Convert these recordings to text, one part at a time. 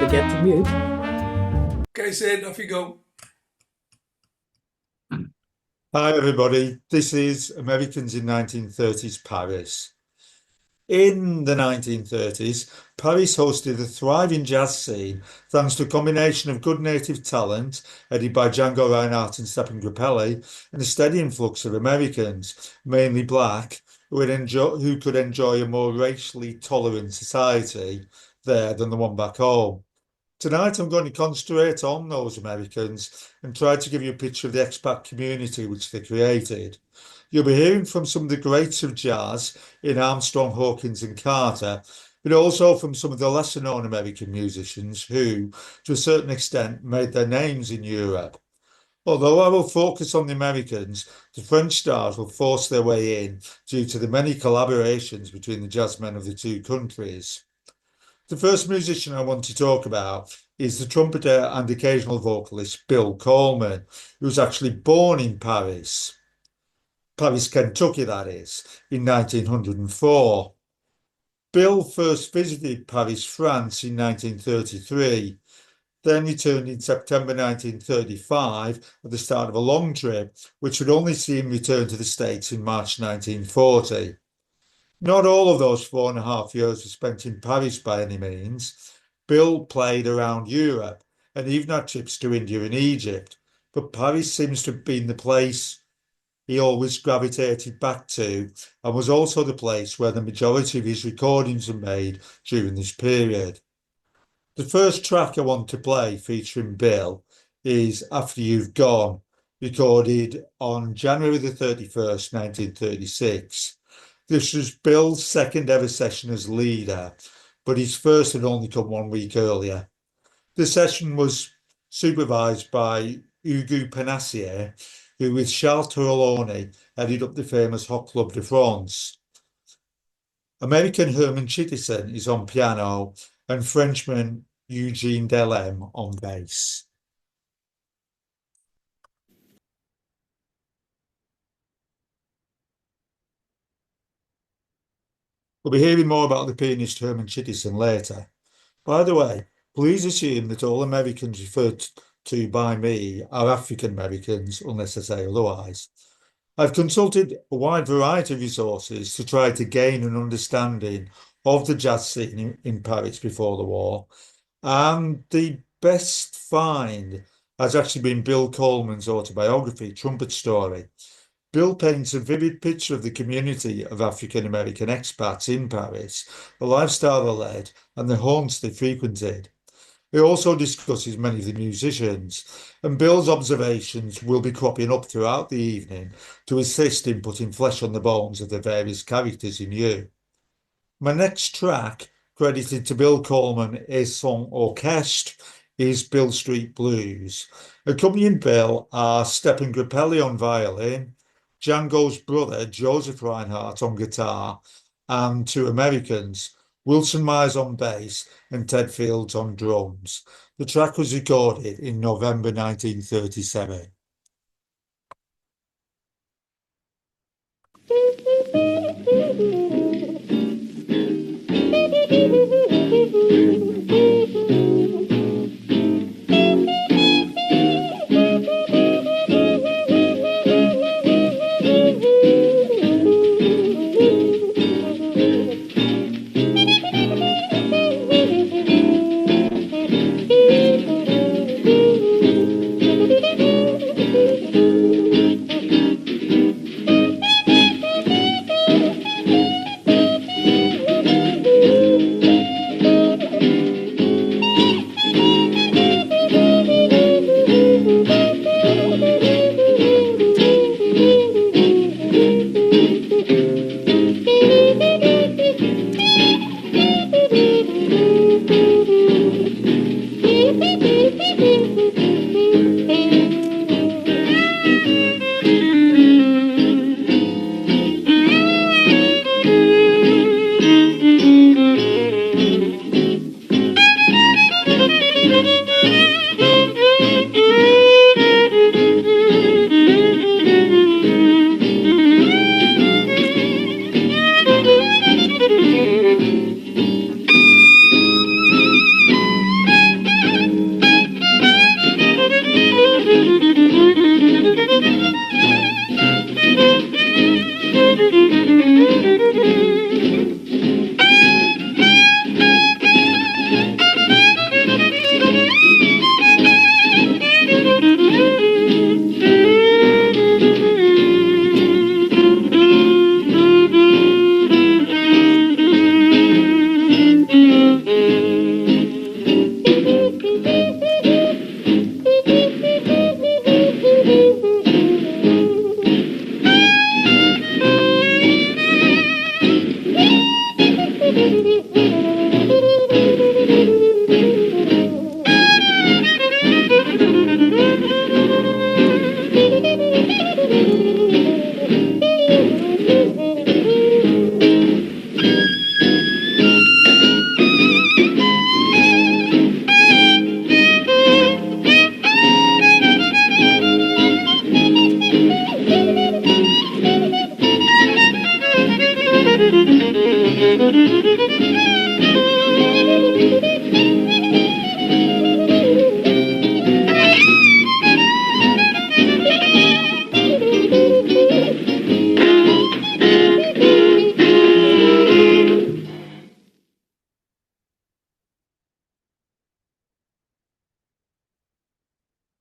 get to mute. Okay, Sid, off you go. Hi, everybody. This is Americans in 1930s Paris. In the 1930s, Paris hosted a thriving jazz scene thanks to a combination of good native talent, headed by Django Reinhardt and Stephen Grappelli, and a steady influx of Americans, mainly black, who could enjoy a more racially tolerant society there than the one back home. Tonight, I'm going to concentrate on those Americans and try to give you a picture of the expat community which they created. You'll be hearing from some of the greats of jazz in Armstrong, Hawkins, and Carter, but also from some of the lesser known American musicians who, to a certain extent, made their names in Europe. Although I will focus on the Americans, the French stars will force their way in due to the many collaborations between the jazzmen of the two countries. The first musician I want to talk about is the trumpeter and occasional vocalist Bill Coleman, who was actually born in Paris, Kentucky, that is, in 1904. Bill first visited Paris, France in 1933, then returned in September 1935 at the start of a long trip, which would only see him return to the States in March 1940. Not all of those 4.5 years were spent in Paris by any means. Bill played around Europe and even had trips to India and Egypt, but Paris seems to have been the place he always gravitated back to, and was also the place where the majority of his recordings were made during this period. The first track I want to play featuring Bill is After You've Gone, recorded on January the 31st, 1936. This was Bill's second ever session as leader, but his first had only come 1 week earlier. The session was supervised by Hugo Panassier, who with Charles Trelawney headed up the famous Hot Club de France. American Herman Chittison is on piano and Frenchman Eugene Delem on bass. We'll be hearing more about the pianist Herman Chittison later. By the way, please assume that all Americans referred to by me are African Americans, unless I say otherwise. I've consulted a wide variety of resources to try to gain an understanding of the jazz scene in Paris before the war, and the best find has actually been Bill Coleman's autobiography, Trumpet Story. Bill paints a vivid picture of the community of African American expats in Paris, the lifestyle they led, and the haunts they frequented. He also discusses many of the musicians, and Bill's observations will be cropping up throughout the evening to assist in putting flesh on the bones of the various characters in you. My next track, credited to Bill Coleman et son orchestre, is Bill Street Blues. Accompanying Bill are Stephen Grappelli on violin, Django's brother Joseph Reinhardt on guitar, and two Americans, Wilson Myers on bass and Ted Fields on drums. The track was recorded in November 1937.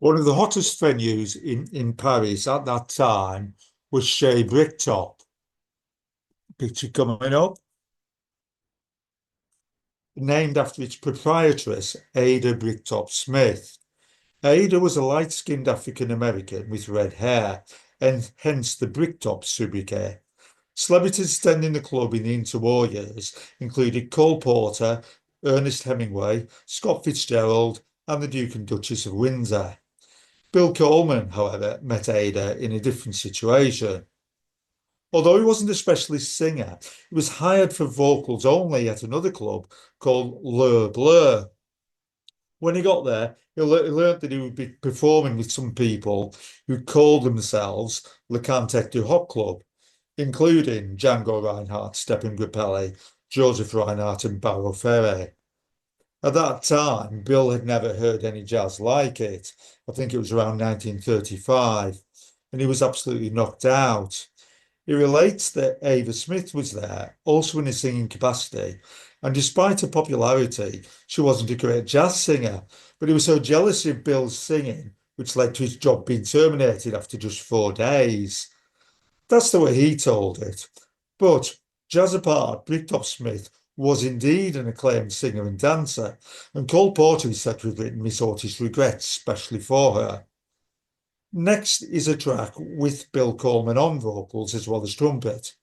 One of the hottest venues in Paris at that time was Chez Bricktop. Picture coming up. Named after its proprietress, Ada Bricktop Smith. Ada was a light-skinned African-American with red hair, and hence the Bricktop sobriquet. Celebrities attending the club in the interwar years included Cole Porter, Ernest Hemingway, Scott Fitzgerald, and the Duke and Duchess of Windsor. Bill Coleman, however, met Ada in a different situation. Although he wasn't a specialist singer, he was hired for vocals only at another club called Le Bleu. When he got there, he learned that he would be performing with some people who called themselves Le Cantet du Hot Club, including Django Reinhardt, Stephen Grappelli, Joseph Reinhardt, and Barrow Ferre. At that time, Bill had never heard any jazz like it. I think it was around 1935, and he was absolutely knocked out. He relates that Ava Smith was there, also in a singing capacity, and despite her popularity, she wasn't a great jazz singer, but he was so jealous of Bill's singing, which led to his job being terminated after just 4 days. That's the way he told it. But, jazz apart, Bricktop Smith was indeed an acclaimed singer and dancer, and Cole Porter is said to have written Miss Otis' Regrets specially for her. Next is a track with Bill Coleman on vocals as well as trumpet.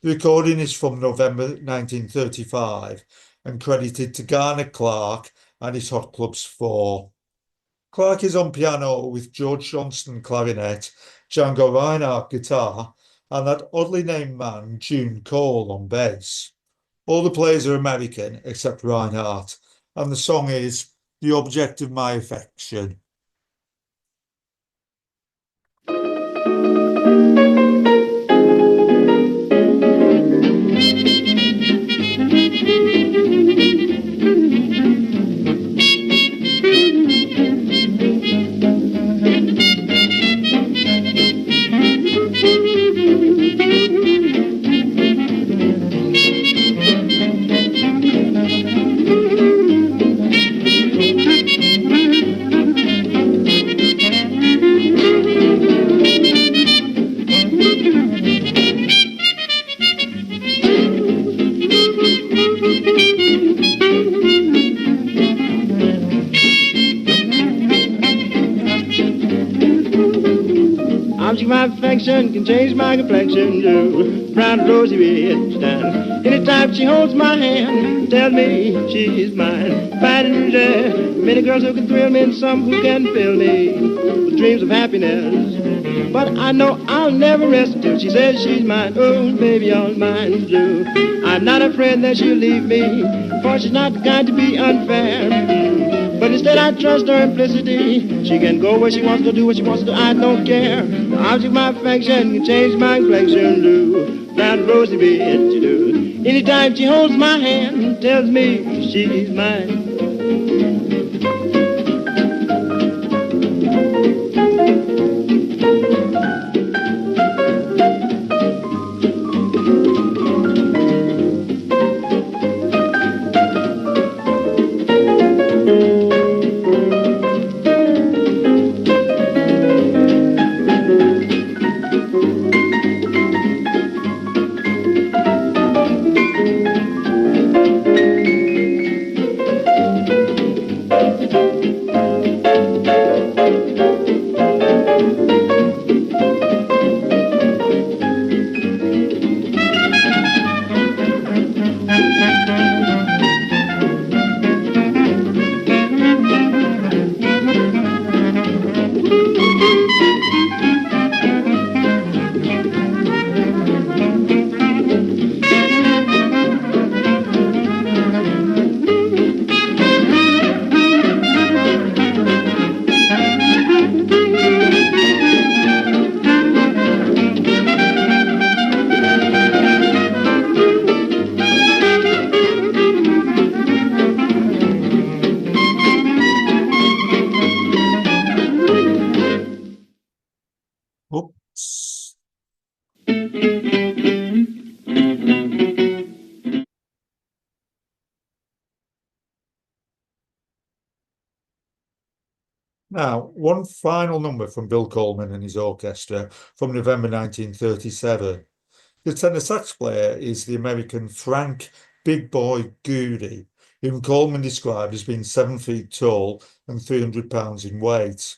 The recording is from November 1935 and credited to Garner Clark and his Hot Clubs 4. Clark is on piano with George Johnston clarinet, Django Reinhardt guitar, and that oddly named man, June Cole, on bass. All the players are American except Reinhardt, and the song is The Object of My Affection. My affection can change my complexion to brown rosy red stand. Anytime she holds my hand, tell me she's mine. Finding there many girls who can thrill me and some who can fill me with dreams of happiness. But I know I'll never rest till she says she's mine. Oh, baby, all mine too. I'm not afraid that she'll leave me, for she's not the kind to be unfair. But instead I trust her implicity. She can go where she wants to do what she wants to do. I don't care. The object of my affection can change my complexion to brown rosy red to do. Anytime she holds my hand and tells me she's mine. Now, one final number from Bill Coleman and his orchestra from November 1937. The tenor sax player is the American Frank Big Boy Goody, whom Coleman described as being 7 feet tall and 300 pounds in weight.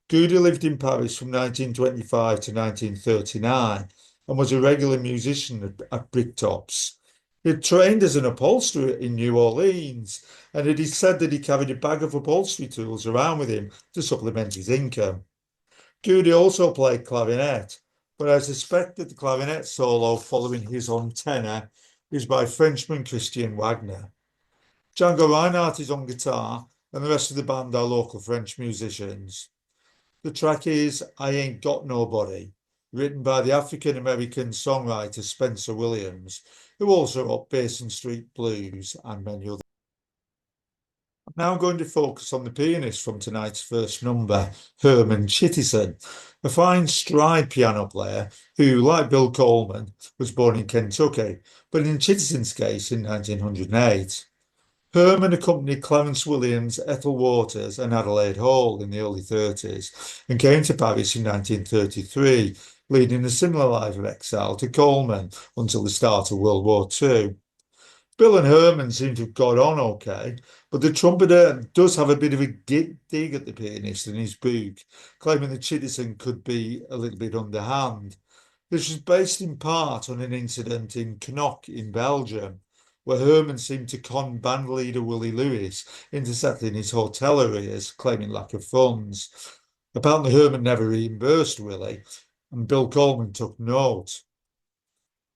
Goody lived in Paris from 1925 to 1939 and was a regular musician at Bricktop's. He trained as an upholsterer in New Orleans, and it is said that he carried a bag of upholstery tools around with him to supplement his income. Goody also played clarinet, but I suspect that the clarinet solo following his on tenor is by Frenchman Christian Wagner. Django Reinhardt is on guitar, and the rest of the band are local French musicians. The track is I Ain't Got Nobody, written by the African-American songwriter Spencer Williams, who also wrote Basin Street Blues and many others. I'm now going to focus on the pianist from tonight's first number, Herman Chittison, a fine stride piano player who, like Bill Coleman, was born in Kentucky, but in Chittison's case in 1908. Herman accompanied Clarence Williams, Ethel Waters and Adelaide Hall in the early 30s and came to Paris in 1933, leading a similar life of exile to Coleman until the start of World War II. Bill and Herman seem to have got on okay, but the trumpeter does have a bit of a dig at the pianist in his book, claiming that Chittison could be a little bit underhand. This was based in part on an incident in Knock in Belgium, where Herman seemed to con band leader Willie Lewis into settling his hotel arrears, claiming lack of funds. Apparently Herman never reimbursed Willie, and Bill Coleman took note.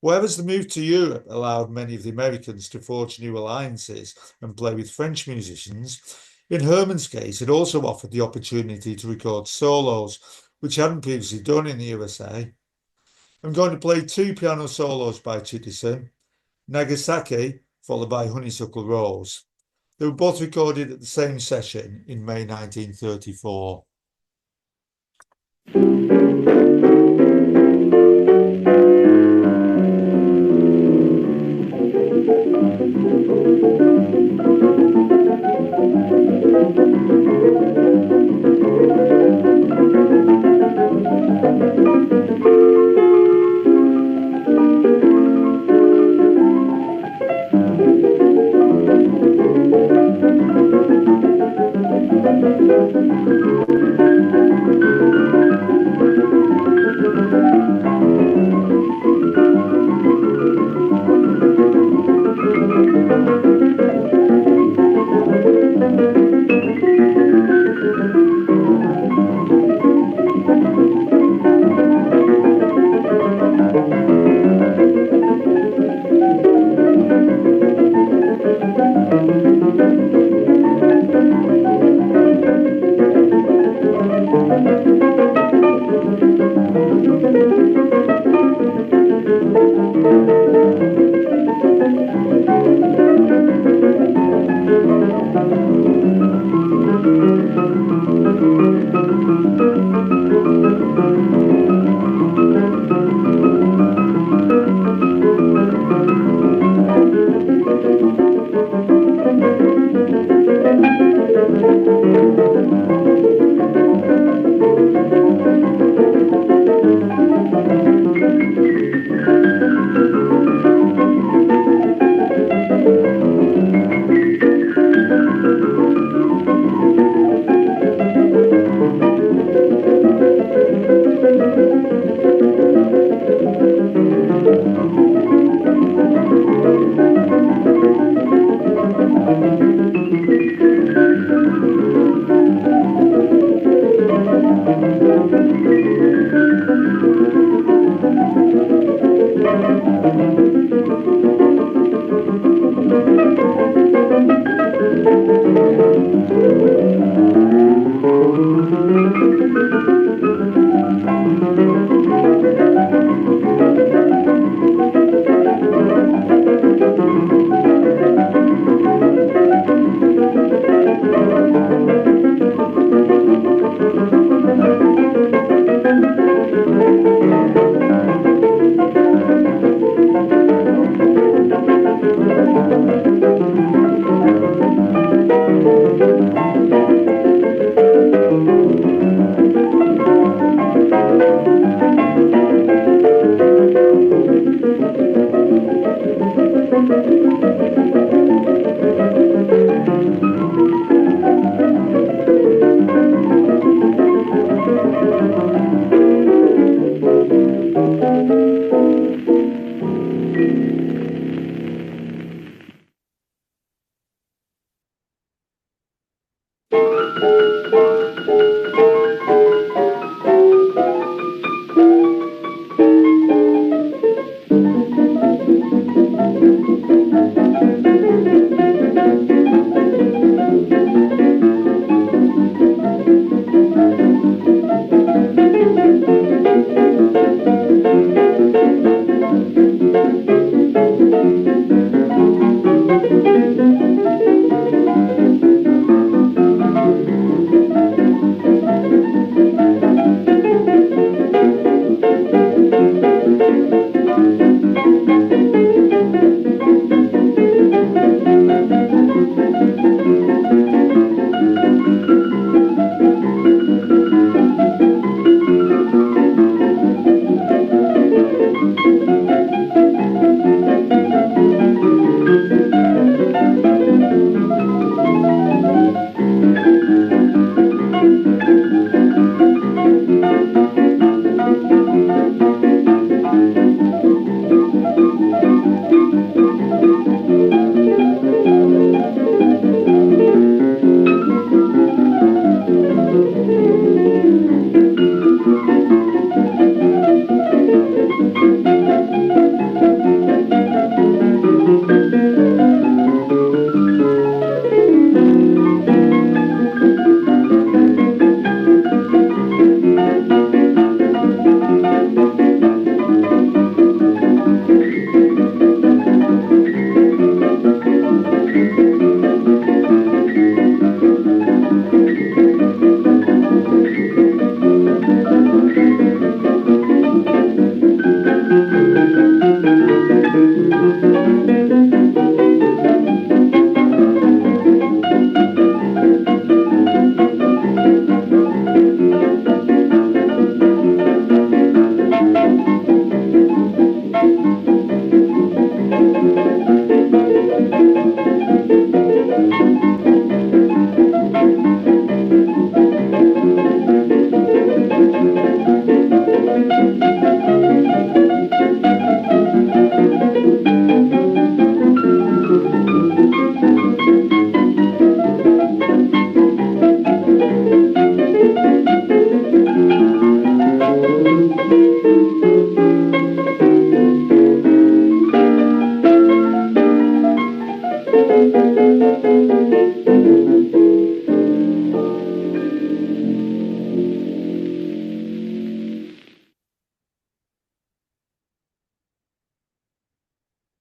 Whereas the move to Europe allowed many of the Americans to forge new alliances and play with French musicians, in Herman's case it also offered the opportunity to record solos, which hadn't previously done in the USA. I'm going to play two piano solos by Chittison, Nagasaki, followed by Honeysuckle Rose. They were both recorded at the same session in May 1934.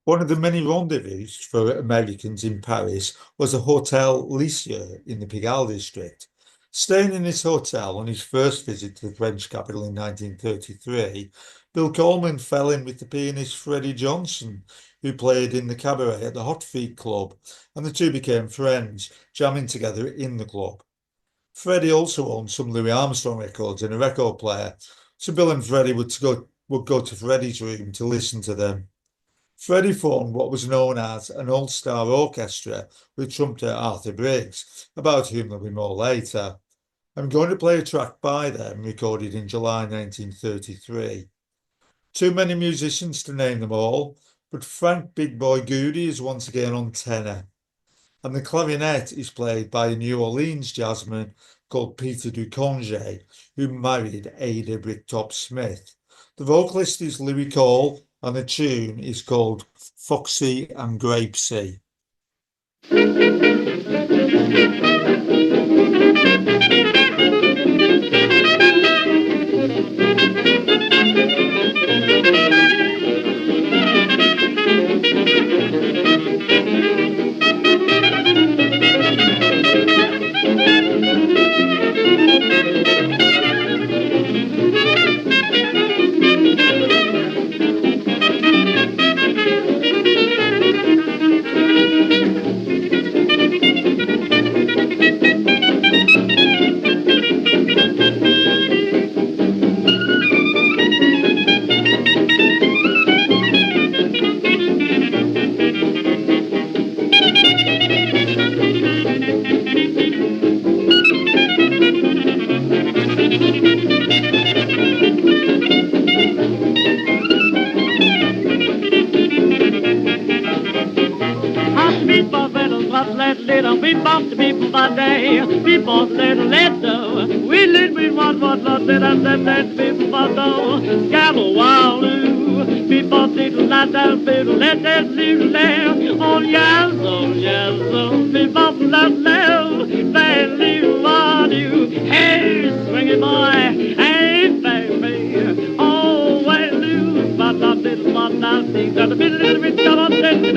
One of the many rendezvous for Americans in Paris was a Hotel Lisieux in the Pigalle district. Staying in this hotel on his first visit to the French capital in 1933, Bill Coleman fell in with the pianist Freddy Johnson, who played in the cabaret at the Hot Feet Club, and the two became friends, jamming together in the club. Freddy also owned some Louis Armstrong records and a record player, so Bill and Freddy would go to Freddy's room to listen to them. Freddy formed what was known as an all-star orchestra with trumpeter Arthur Briggs, about whom there'll be more later. I'm going to play a track by them, recorded in July 1933. Too many musicians to name them all, but Frank Big Boy Goody is once again on tenor, and the clarinet is played by a New Orleans jazzman called Peter Duconge, who married Ada Bricktop Smith. The vocalist is Louis Cole, and the tune is called Foxy and Grapesy. People let we live with what that people bottle gabble while do. People little let that little lamb on yes, people let that little while do. Hey, swing it boy, hey baby, oh well do, but that little one now think that the little bit of that baby.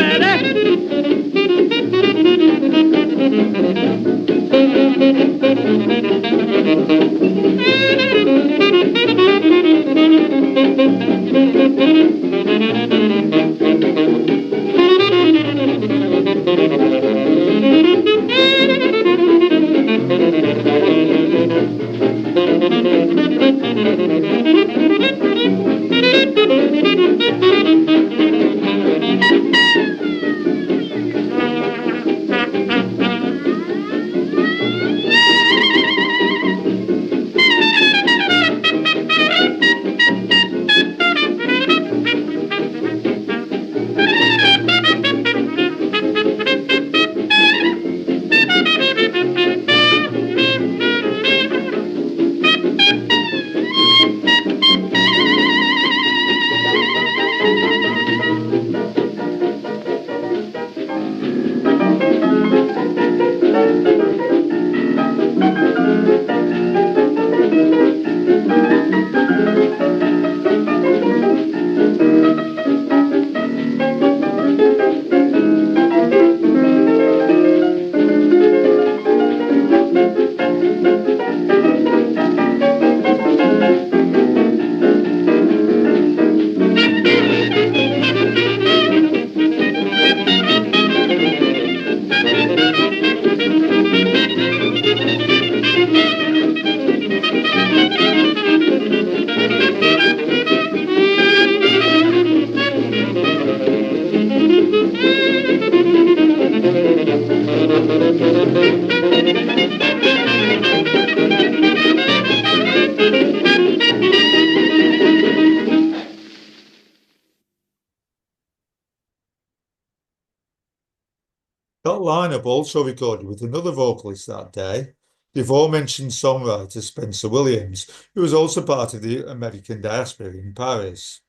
That lineup also recorded with another vocalist that day, the aforementioned songwriter Spencer Williams, who was also part of the American diaspora in Paris.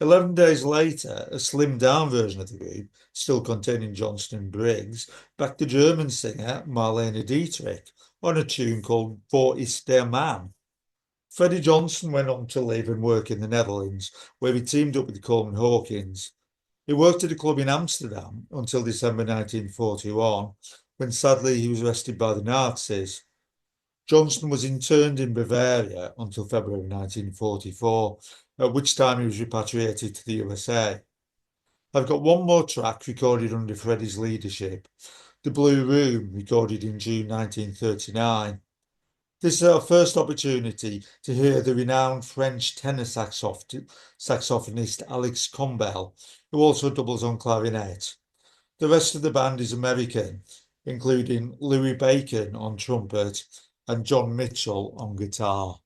11 days later, a slimmed-down version of the group, still containing Johnston and Briggs, backed the German singer Marlene Dietrich on a tune called Wo ist der Mann? Freddie Johnson went on to live and work in the Netherlands, where he teamed up with Coleman Hawkins. He worked at a club in Amsterdam until December 1941, when sadly he was arrested by the Nazis. Johnston was interned in Bavaria until February 1944, at which time he was repatriated to the USA. I've got one more track recorded under Freddy's leadership, The Blue Room, recorded in June 1939. This is our first opportunity to hear the renowned French tenor saxophonist Alex Combel, who also doubles on clarinet. The rest of the band is American, including Louis Bacon on trumpet and John Mitchell on guitar.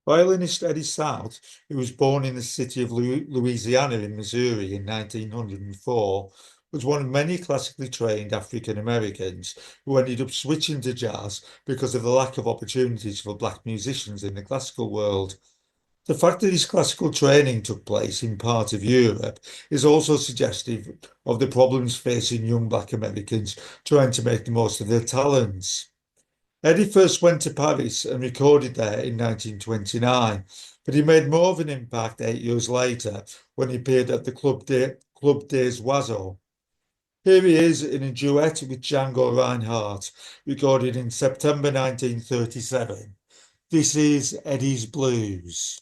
Violinist Eddie South, who was born in the city of Louisiana in Missouri in 1904, was one of many classically trained African Americans who ended up switching to jazz because of the lack of opportunities for black musicians in the classical world. The fact that his classical training took place in part of Europe is also suggestive of the problems facing young black Americans trying to make the most of their talents. Eddie first went to Paris and recorded there in 1929, but he made more of an impact 8 years later when he appeared at the Club des Oiseaux. Here he is in a duet with Django Reinhardt, recorded in September 1937. This is Eddie's Blues.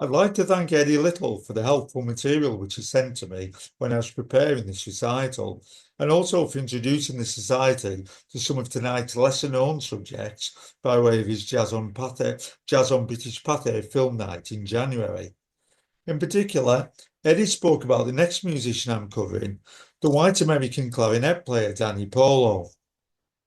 I'd like to thank Eddie Little for the helpful material which he sent to me when I was preparing this recital, and also for introducing the Society to some of tonight's lesser-known subjects by way of his Jazz on British Pathé film night in January. In particular, Eddie spoke about the next musician I'm covering, the white American clarinet player Danny Polo.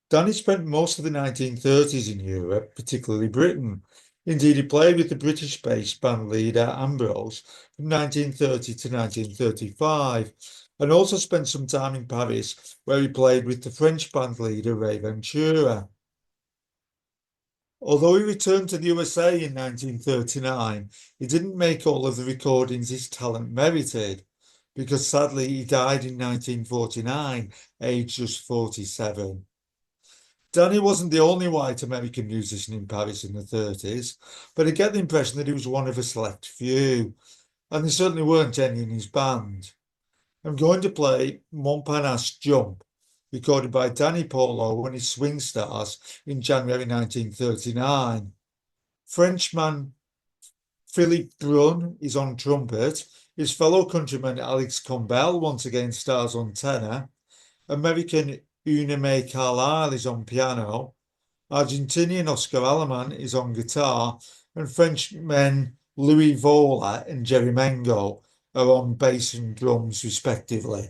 Danny spent most of the 1930s in Europe, particularly Britain. Indeed, he played with the British-based band leader Ambrose from 1930 to 1935, and also spent some time in Paris, where he played with the French band leader Ray Ventura. Although he returned to the USA in 1939, he didn't make all of the recordings his talent merited, because sadly he died in 1949, aged just 47. Danny wasn't the only white American musician in Paris in the 30s, but I get the impression that he was one of a select few, and there certainly weren't any in his band. I'm going to play Montparnasse Jump, recorded by Danny Polo and his Swing Stars in January 1939. Frenchman Philippe Brun is on trumpet. His fellow countryman Alex Combel once again stars on tenor. American Una May Carlisle is on piano. Argentinian Oscar Aleman is on guitar. And Frenchmen Louis Vola and Jerry Mengo are on bass and drums, respectively.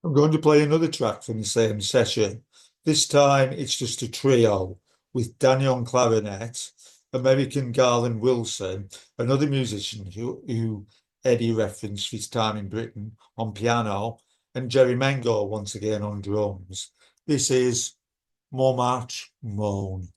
I'm going to play another track from the same session. This time it's just a trio with Danny on clarinet, American Garland Wilson, another musician who Eddie referenced his time in Britain, on piano, and Jerry Mengo once again on drums. This is Montmartre Moan.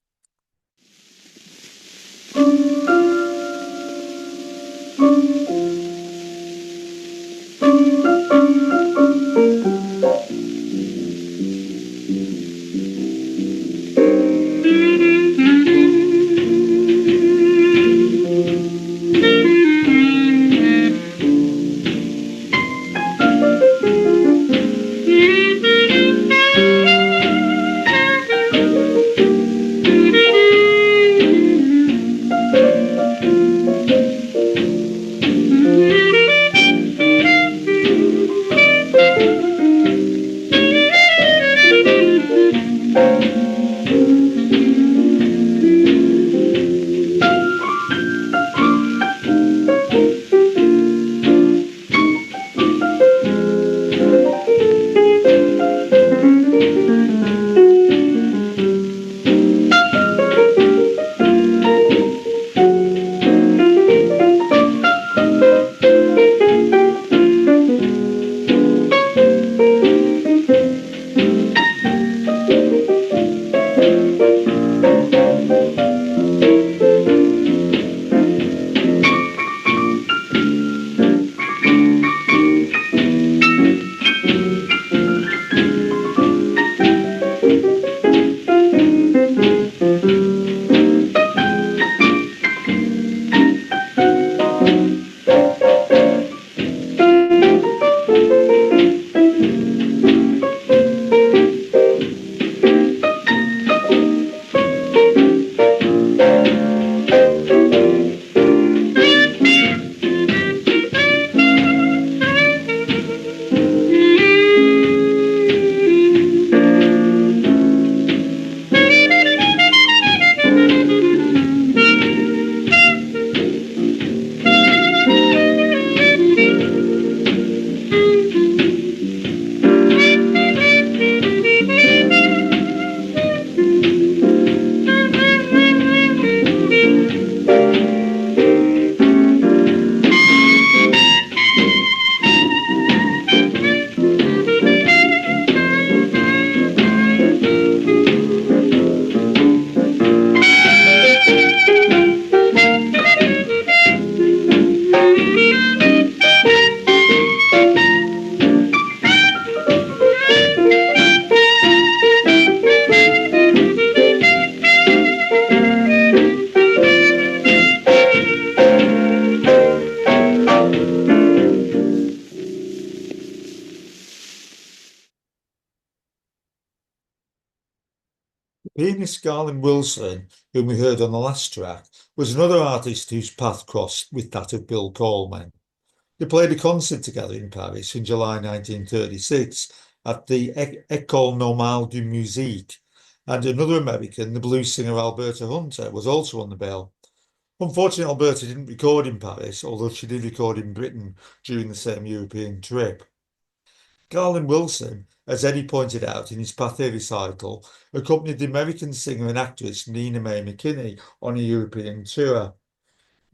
Pianist Garland Wilson, whom we heard on the last track, was another artist whose path crossed with that of Bill Coleman. They played a concert together in Paris in July 1936 at the École Normale de Musique, and another American, the blues singer Alberta Hunter, was also on the bill. Unfortunately, Alberta didn't record in Paris, although she did record in Britain during the same European trip. Garland Wilson, as Eddie pointed out in his Pathé recital, accompanied the American singer and actress Nina Mae McKinney on a European tour.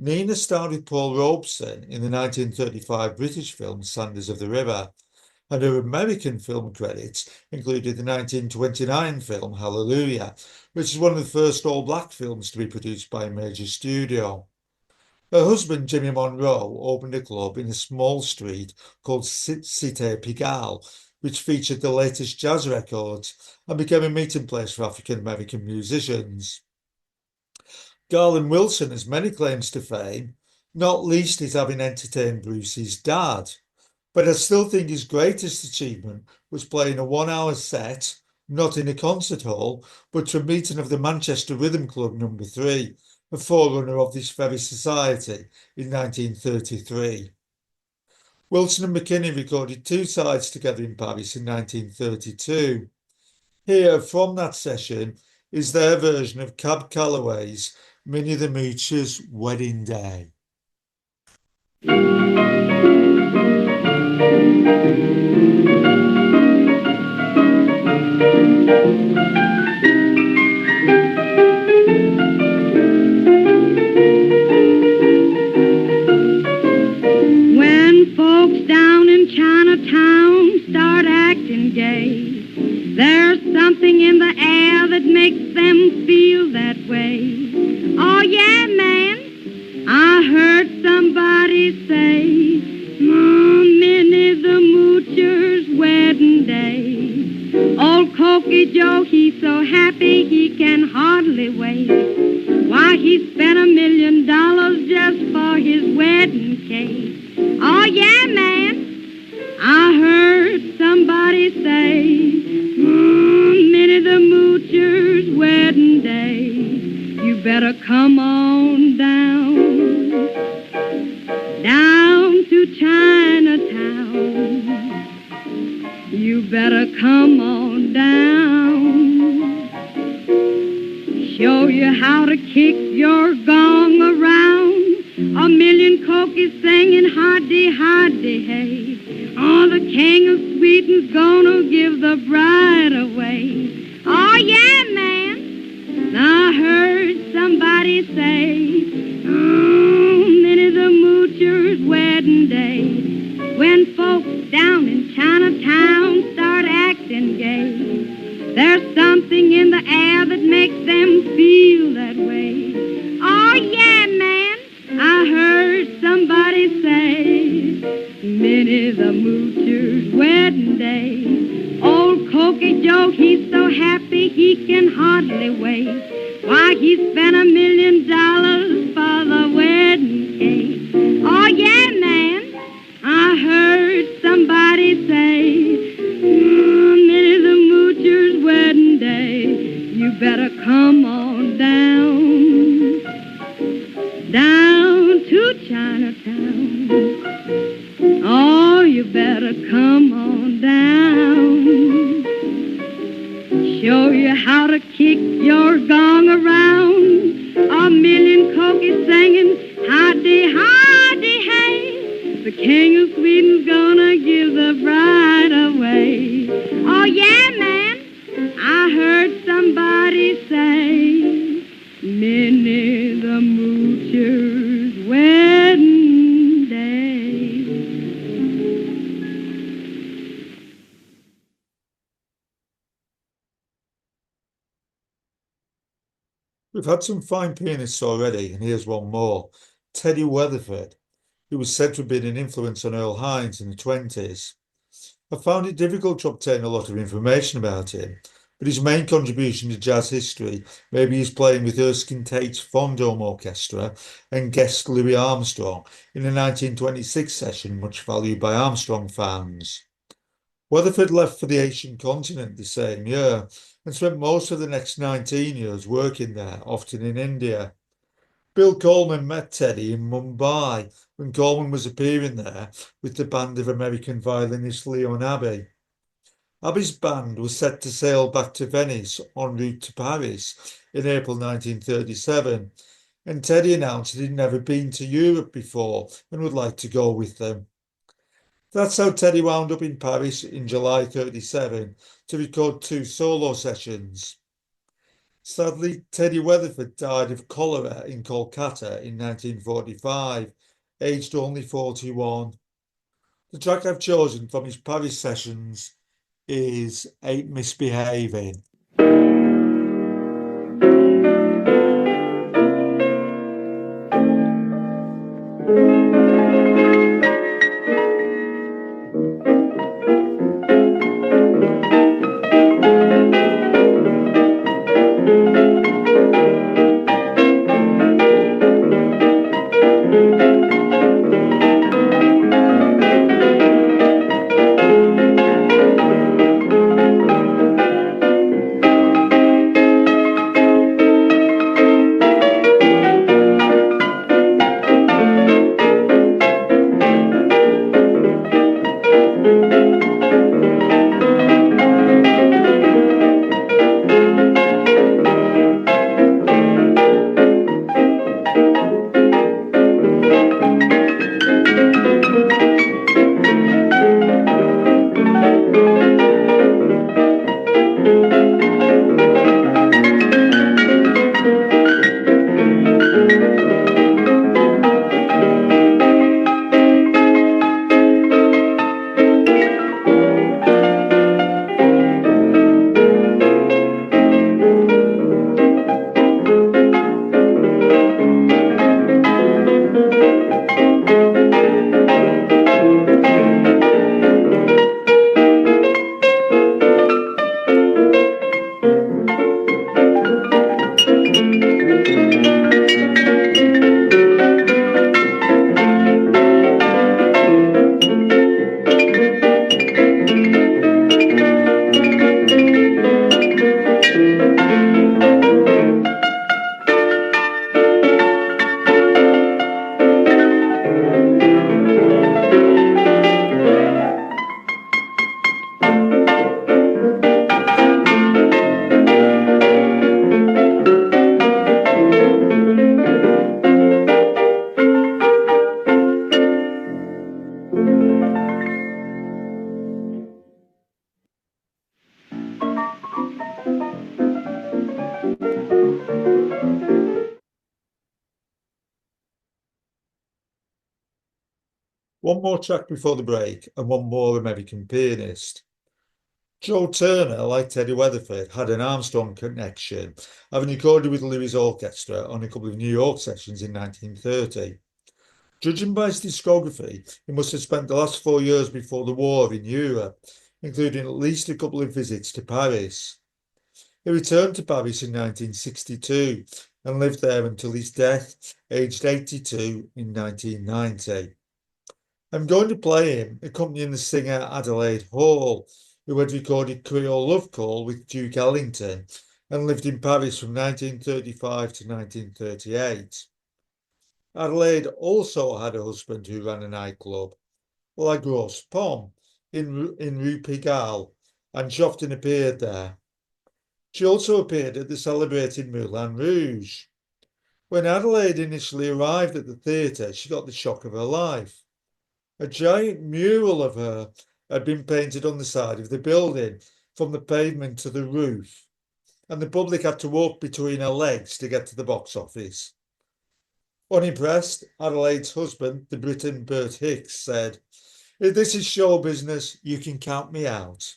Nina starred with Paul Robeson in the 1935 British film Sanders of the River, and her American film credits included the 1929 film Hallelujah, which is one of the first all-black films to be produced by a major studio. Her husband, Jimmy Monroe, opened a club in a small street called Cité Pigalle, which featured the latest jazz records and became a meeting place for African-American musicians. Garland Wilson has many claims to fame, not least his having entertained Bruce's dad. But I still think his greatest achievement was playing a 1 hour set, not in a concert hall, but to a meeting of the Manchester Rhythm Club No. 3, a forerunner of this very society, in 1933. Wilson and McKinney recorded 2 sides together in Paris in 1932. Here, from that session, is their version of Cab Calloway's Minnie the Moocher's Wedding Day. When folks down in Chinatown start acting gay, there's something in the air that makes them feel that way. Oh, yeah, man, I heard somebody say, Minnie the Moocher's wedding day. Old Cokie Joe, he's so happy he can hardly wait. Why, he spent $1 million just for his wedding cake. Oh, yeah, man, I heard somebody say, Minnie the Moocher's wedding day. You better come on down to Chinatown. You better come on down. Show you how to kick your gong around. 1 million cokies singing hardy, hardy, hey. Oh, the king of Sweden's gonna give the bride away. Oh, yeah, man, I heard somebody say, Minnie the Moocher's wedding day. When folks down in Chinatown start acting gay, there's something in the air that makes them feel that way. Oh, yeah, man, I heard somebody say, Minnie the Moocher's wedding day. Old Cokie Joe, he's so happy he can hardly wait. Why, he spent $1 million for the wedding cake. Oh, yeah, man, I heard somebody say, Minnie the Moocher's wedding day. You better come on down to Chinatown. Oh, you better come on down. Show you how to kick your gong around. 1 million cokies singing, hardy, hardy, hey. The king of Sweden's gonna give the bride away. Oh, yeah, man, I heard somebody say, Minnie the Moocher's wedding day. We've had some fine pianists already, and here's one more. Teddy Weatherford, who was said to have been an influence on Earl Hines in the 20s. I found it difficult to obtain a lot of information about him, but his main contribution to jazz history may be his playing with Erskine Tate's Fondome Orchestra and guest Louis Armstrong in a 1926 session much valued by Armstrong fans. Weatherford left for the Asian continent the same year, and spent most of the next 19 years working there, often in India. Bill Coleman met Teddy in Mumbai when Coleman was appearing there with the band of American violinist Leon Abbey. Abbey's band was set to sail back to Venice en route to Paris in April 1937, and Teddy announced that he'd never been to Europe before and would like to go with them. That's how Teddy wound up in Paris in July 1937 to record 2 solo sessions. Sadly, Teddy Weatherford died of cholera in Kolkata in 1945, aged only 41. The track I've chosen from his Paris sessions is Ain't Misbehaving. One more track before the break and one more American pianist. Joe Turner, like Teddy Weatherford, had an Armstrong connection, having recorded with Louis' orchestra on a couple of New York sessions in 1930. Judging by his discography, he must have spent the last 4 years before the war in Europe, including at least a couple of visits to Paris. He returned to Paris in 1962 and lived there until his death, aged 82, in 1990. I'm going to play him accompanying the singer Adelaide Hall, who had recorded Creole Love Call with Duke Ellington and lived in Paris from 1935 to 1938. Adelaide also had a husband who ran a nightclub, La Grosse Pomme, in Rue Pigalle, and she often appeared there. She also appeared at the celebrated Moulin Rouge. When Adelaide initially arrived at the theatre, she got the shock of her life. A giant mural of her had been painted on the side of the building, from the pavement to the roof, and the public had to walk between her legs to get to the box office. Unimpressed, Adelaide's husband, the Briton Bert Hicks, said, "If this is show business, you can count me out."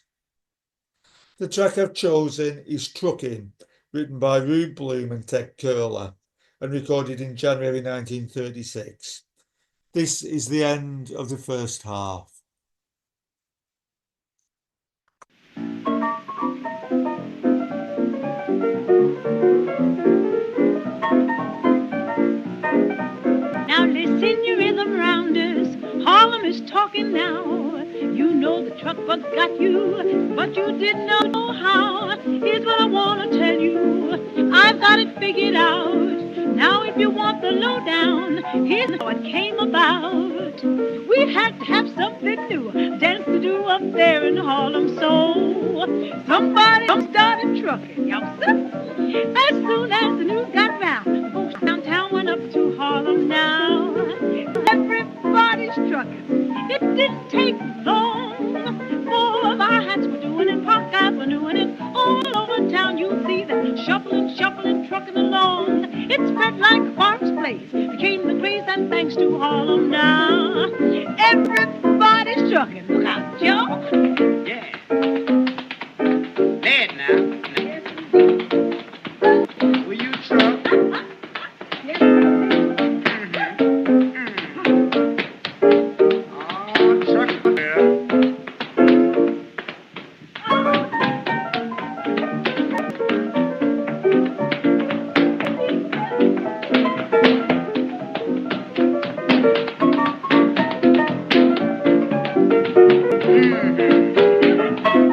The track I've chosen is Truckin', written by Rube Bloom and Ted Curler, and recorded in January 1936. This is the end of the first half. Now listen, you rhythm rounders, Harlem is talking now. You know know the truck bug got you, but you didn't know how. Here's what I want to tell you. I've got it figured out. Now if you want the lowdown, here's how it came about. We had to have something new, dance to do up there in Harlem. So somebody started trucking, y'all see? As soon as the news got round, folks downtown went up to Harlem now. Everybody's trucking. It didn't take long. For the hats were doing it, Park guys were doing it. All over town you see them shuffling, trucking along. It spread like a fire's blaze, became the craze, and thanks to Harlem now. Everybody's trucking. Look out, Joe. Yeah. Bad now. Will you truck? Oh, truck, girl.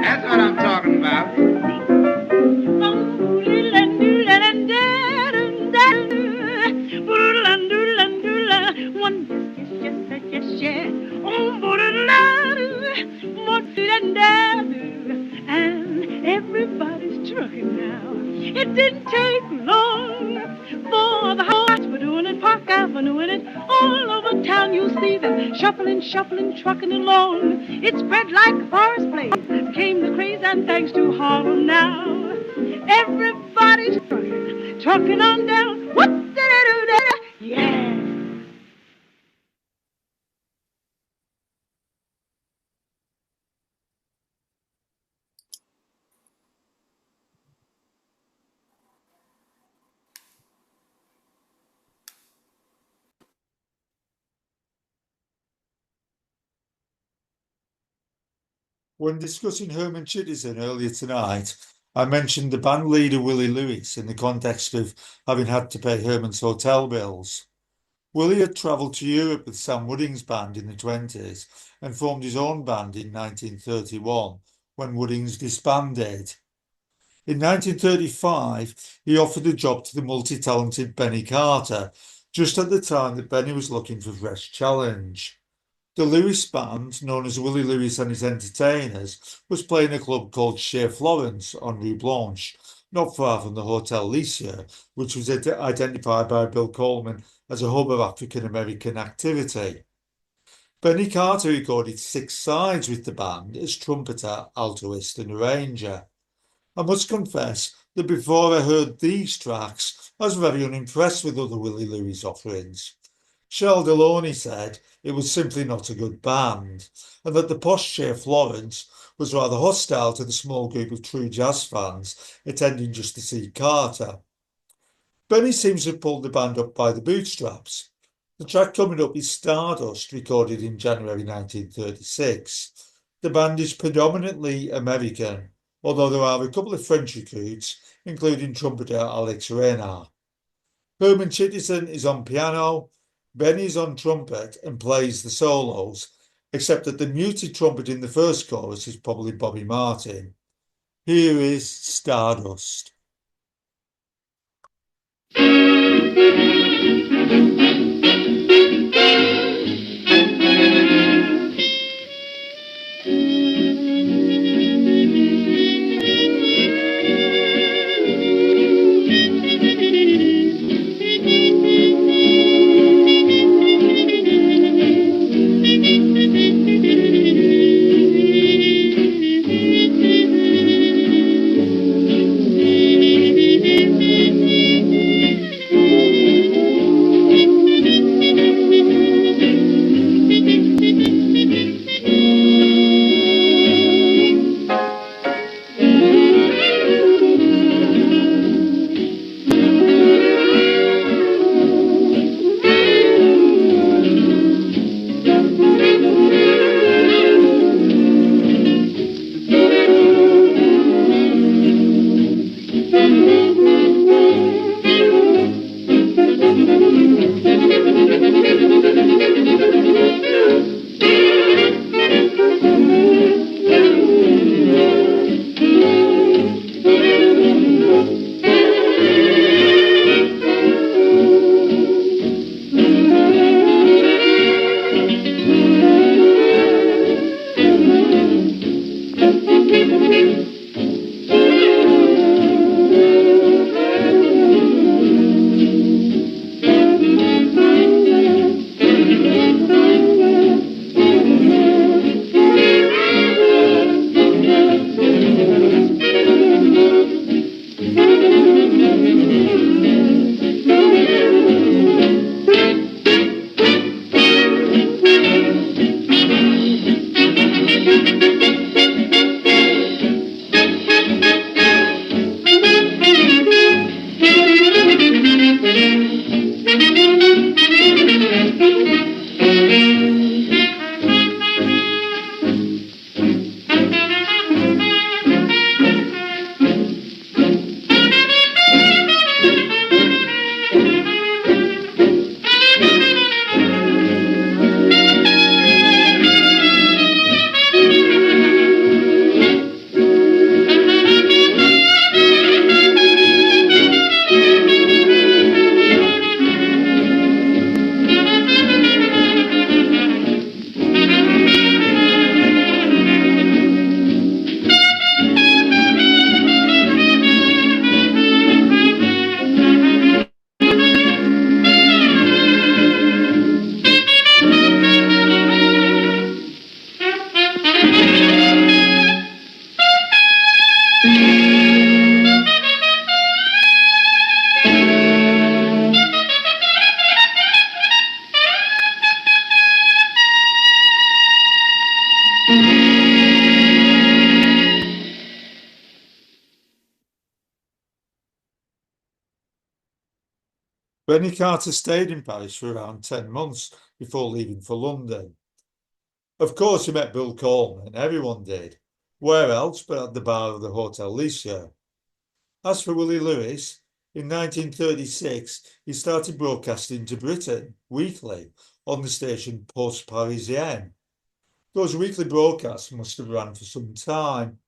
That's what I'm talking about. And everybody's trucking now. It didn't take long for the hearts were doing it, Park Avenue in it. All over town you see them shuffling, trucking along. It spread like a forest blaze, came the craze, and thanks to Harlem now. Everybody's trucking on down. What did I do there? Yeah. When discussing Herman Chittison earlier tonight, I mentioned the band leader Willie Lewis in the context of having had to pay Herman's hotel bills. Willie had travelled to Europe with Sam Wooding's band in the 20s and formed his own band in 1931 when Wooding's disbanded. In 1935, he offered a job to the multi-talented Benny Carter, just at the time that Benny was looking for a fresh challenge. The Lewis band, known as Willie Lewis and his Entertainers, was playing a club called Chez Florence on Rue Blanche, not far from the Hotel Lycia, which was identified by Bill Coleman as a hub of African-American activity. Benny Carter recorded 6 sides with the band as trumpeter, altoist and arranger. I must confess that before I heard these tracks, I was very unimpressed with other Willie Lewis offerings. Shel Deloney said it was simply not a good band, and that the posh Chez Florence was rather hostile to the small group of true jazz fans attending just to see Carter. Benny seems to have pulled the band up by the bootstraps. The track coming up is Stardust, recorded in January 1936. The band is predominantly American, although there are a couple of French recruits, including trumpeter Alex Reinhardt. Herman Chittison is on piano, Benny's on trumpet and plays the solos, except that the muted trumpet in the first chorus is probably Bobby Martin. Here is Stardust. Benny Carter stayed in Paris for around 10 months before leaving for London. Of course, he met Bill Coleman, everyone did. Where else but at the bar of the Hotel Lycée? As for Willie Lewis, in 1936, he started broadcasting to Britain weekly on the station Post Parisian. Those weekly broadcasts must have run for some time.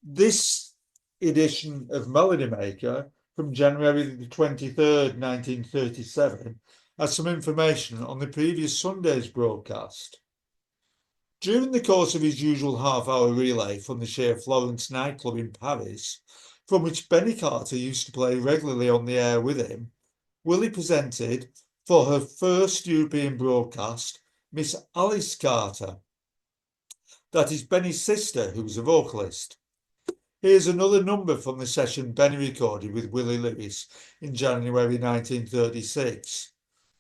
This edition of Melody Maker from January the 23rd, 1937, has some information on the previous Sunday's broadcast. During the course of his usual half-hour relay from the Chez Florence nightclub in Paris, from which Benny Carter used to play regularly on the air with him, Willie presented, for her first European broadcast, Miss Alice Carter. That is Benny's sister, who was a vocalist. Here's another number from the session Benny recorded with Willie Lewis in January 1936.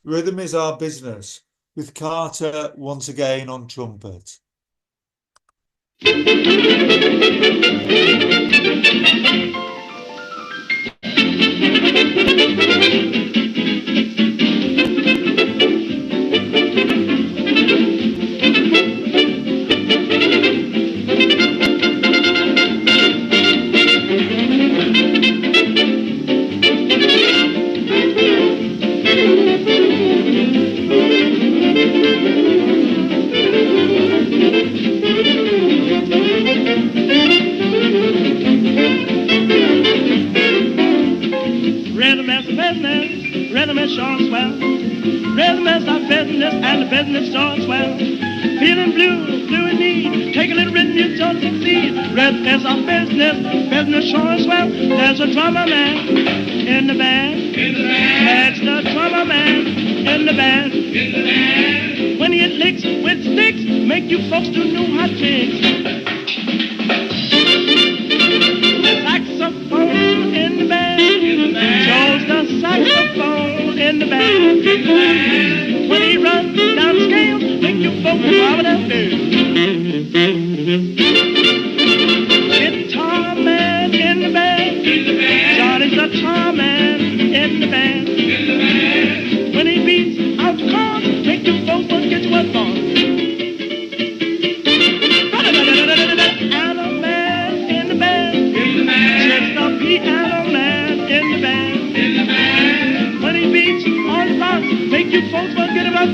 Rhythm is Our Business, with Carter once again on trumpet. Rhythm is short swell. Rhythm is our business, and the business short swell. Feeling blue, blue in need. Take a little rhythm, you don't succeed. Rhythm is our business, business short swell. There's a drummer man in the band. That's the drummer man in the band. When he hit licks with sticks, make you folks do new hot tricks. Saxophone in the band. Shows the saxophone in the band. When he runs down the scale, make you folks bob it up there. Guitar man in the band. Johnny's the guitar man in the band. When he beats out the chords, make you folks get you what's on. Piano man in the band. Just the piano man in the band. When he beats on the box, make you folks get him up.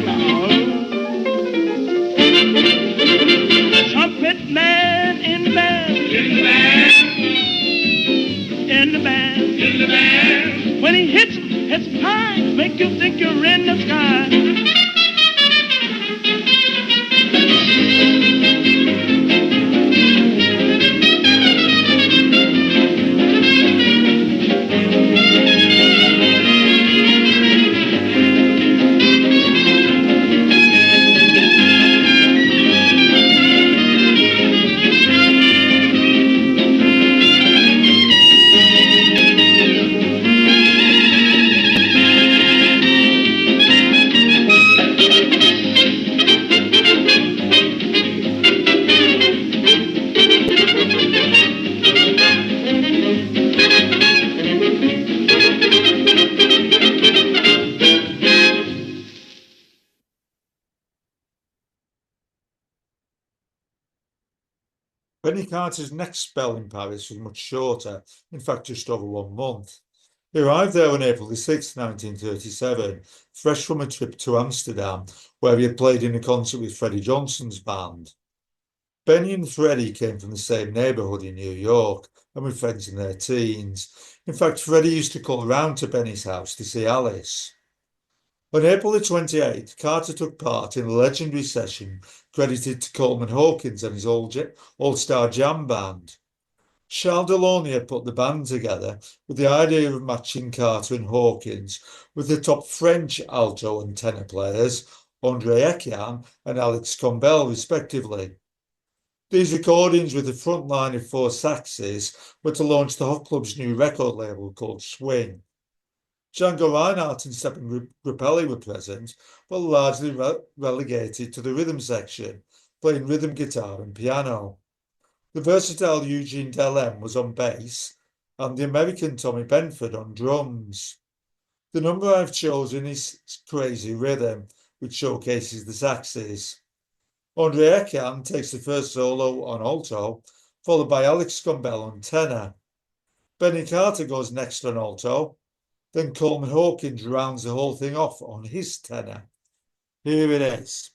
Trumpet man in the band. In the band. When he hits high, make you think you're in the sky. Benny Carter's next spell in Paris was much shorter, in fact just over 1 month. He arrived there on April the 6th, 1937, fresh from a trip to Amsterdam, where he had played in a concert with Freddie Johnson's band. Benny and Freddy came from the same neighbourhood in New York and were friends in their teens. In fact, Freddy used to call round to Benny's house to see Alice. On April the 28th, Carter took part in a legendary session credited to Coleman Hawkins and his all-star jam band. Charles Delaunay had put the band together with the idea of matching Carter and Hawkins with the top French alto and tenor players, André Etienne and Alex Combel, respectively. These recordings with the front line of 4 saxes were to launch the Hot Club's new record label called Swing. Django Reinhardt and Stephen Grappelli were present, but largely relegated to the rhythm section, playing rhythm guitar and piano. The versatile Eugene Delem was on bass, and the American Tommy Benford on drums. The number I've chosen is Crazy Rhythm, which showcases the saxes. Andre Eckham takes the first solo on alto, followed by Alex Scombell on tenor. Benny Carter goes next on alto, then Coleman Hawkins rounds the whole thing off on his tenor. Here it is.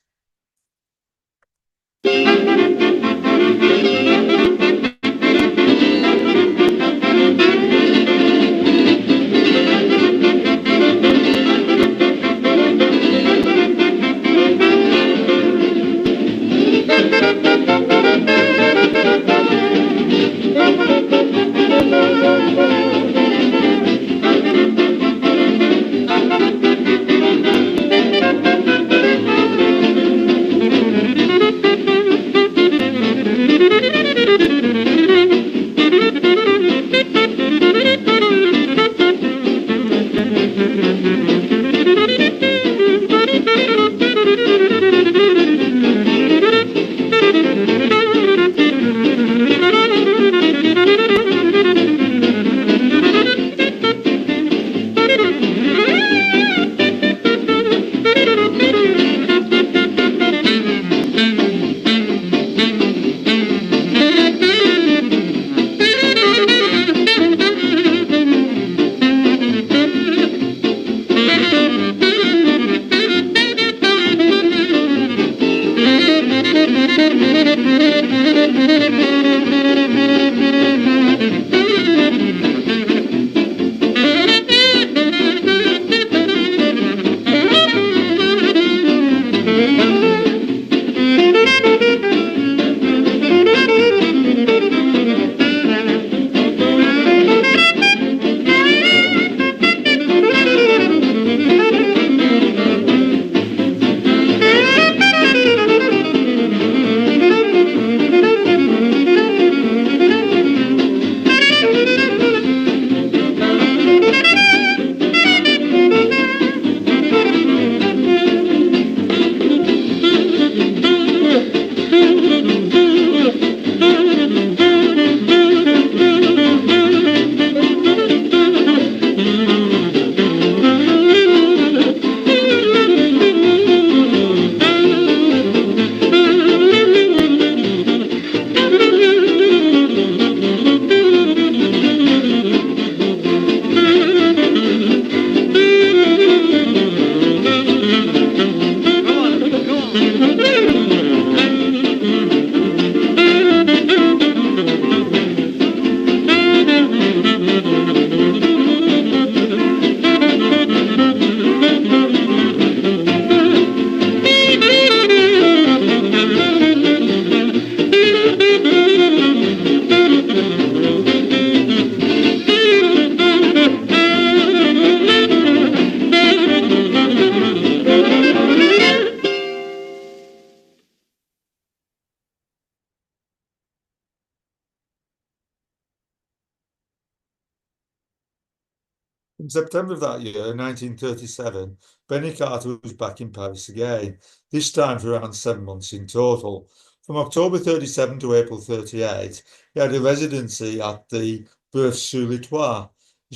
In September of that year, 1937, Benny Carter was back in Paris again, this time for around 7 months in total. From October 37 to April 38, he had a residency at the Boeuf sur le Toit, a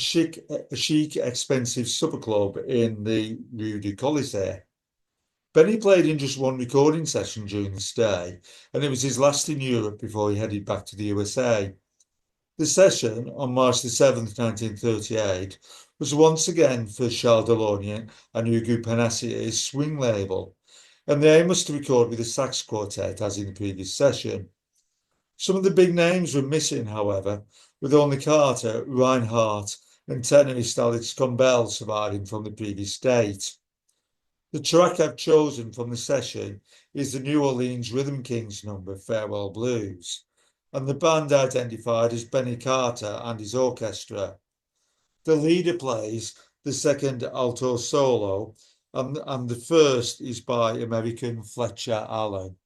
chic, expensive supper club in the Rue du Colisée. Benny played in just one recording session during the stay, and it was his last in Europe before he headed back to the USA. The session, on March the 7th, 1938, was once again for Charles Delaunay and Hugo Panassier's swing label, and the aim was to record with a sax quartet as in the previous session. Some of the big names were missing, however, with only Carter, Reinhardt and tenorist Alex Scombell surviving from the previous date. The track I've chosen from the session is the New Orleans Rhythm Kings number, Farewell Blues, and the band identified as Benny Carter and his orchestra. The leader plays the second alto solo, and the first is by American Fletcher Allen.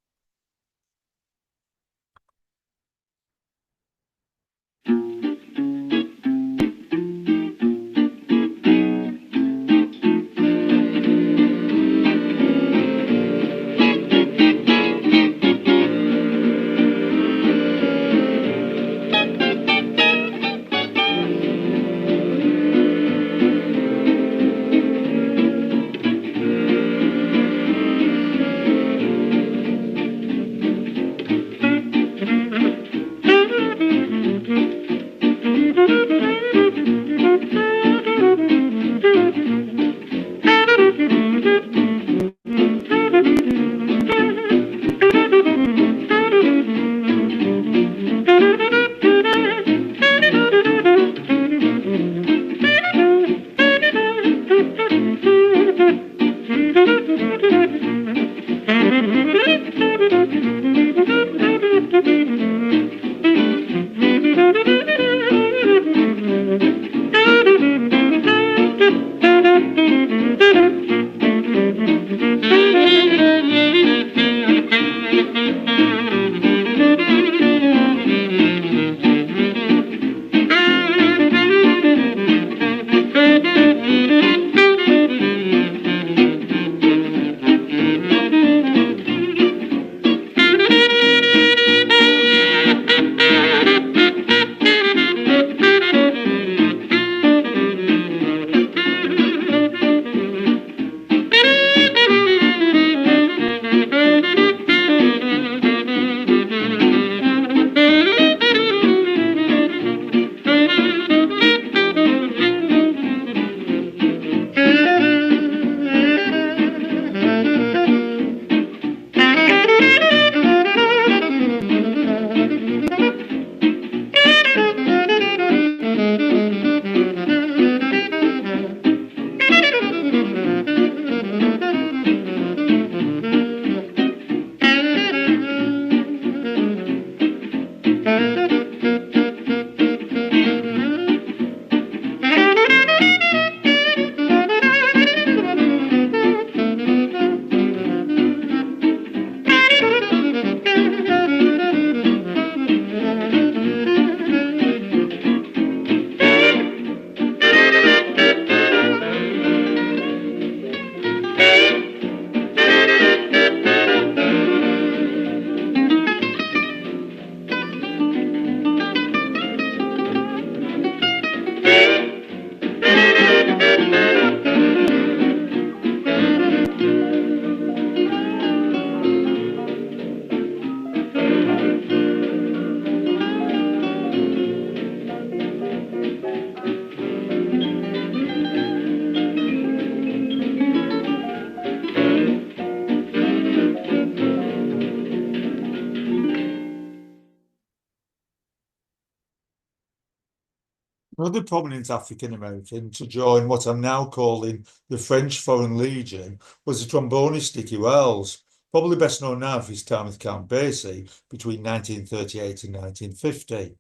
Another prominent African American to join what I'm now calling the French Foreign Legion was the trombonist Dickie Wells, probably best known now for his time with Count Basie between 1938 and 1950.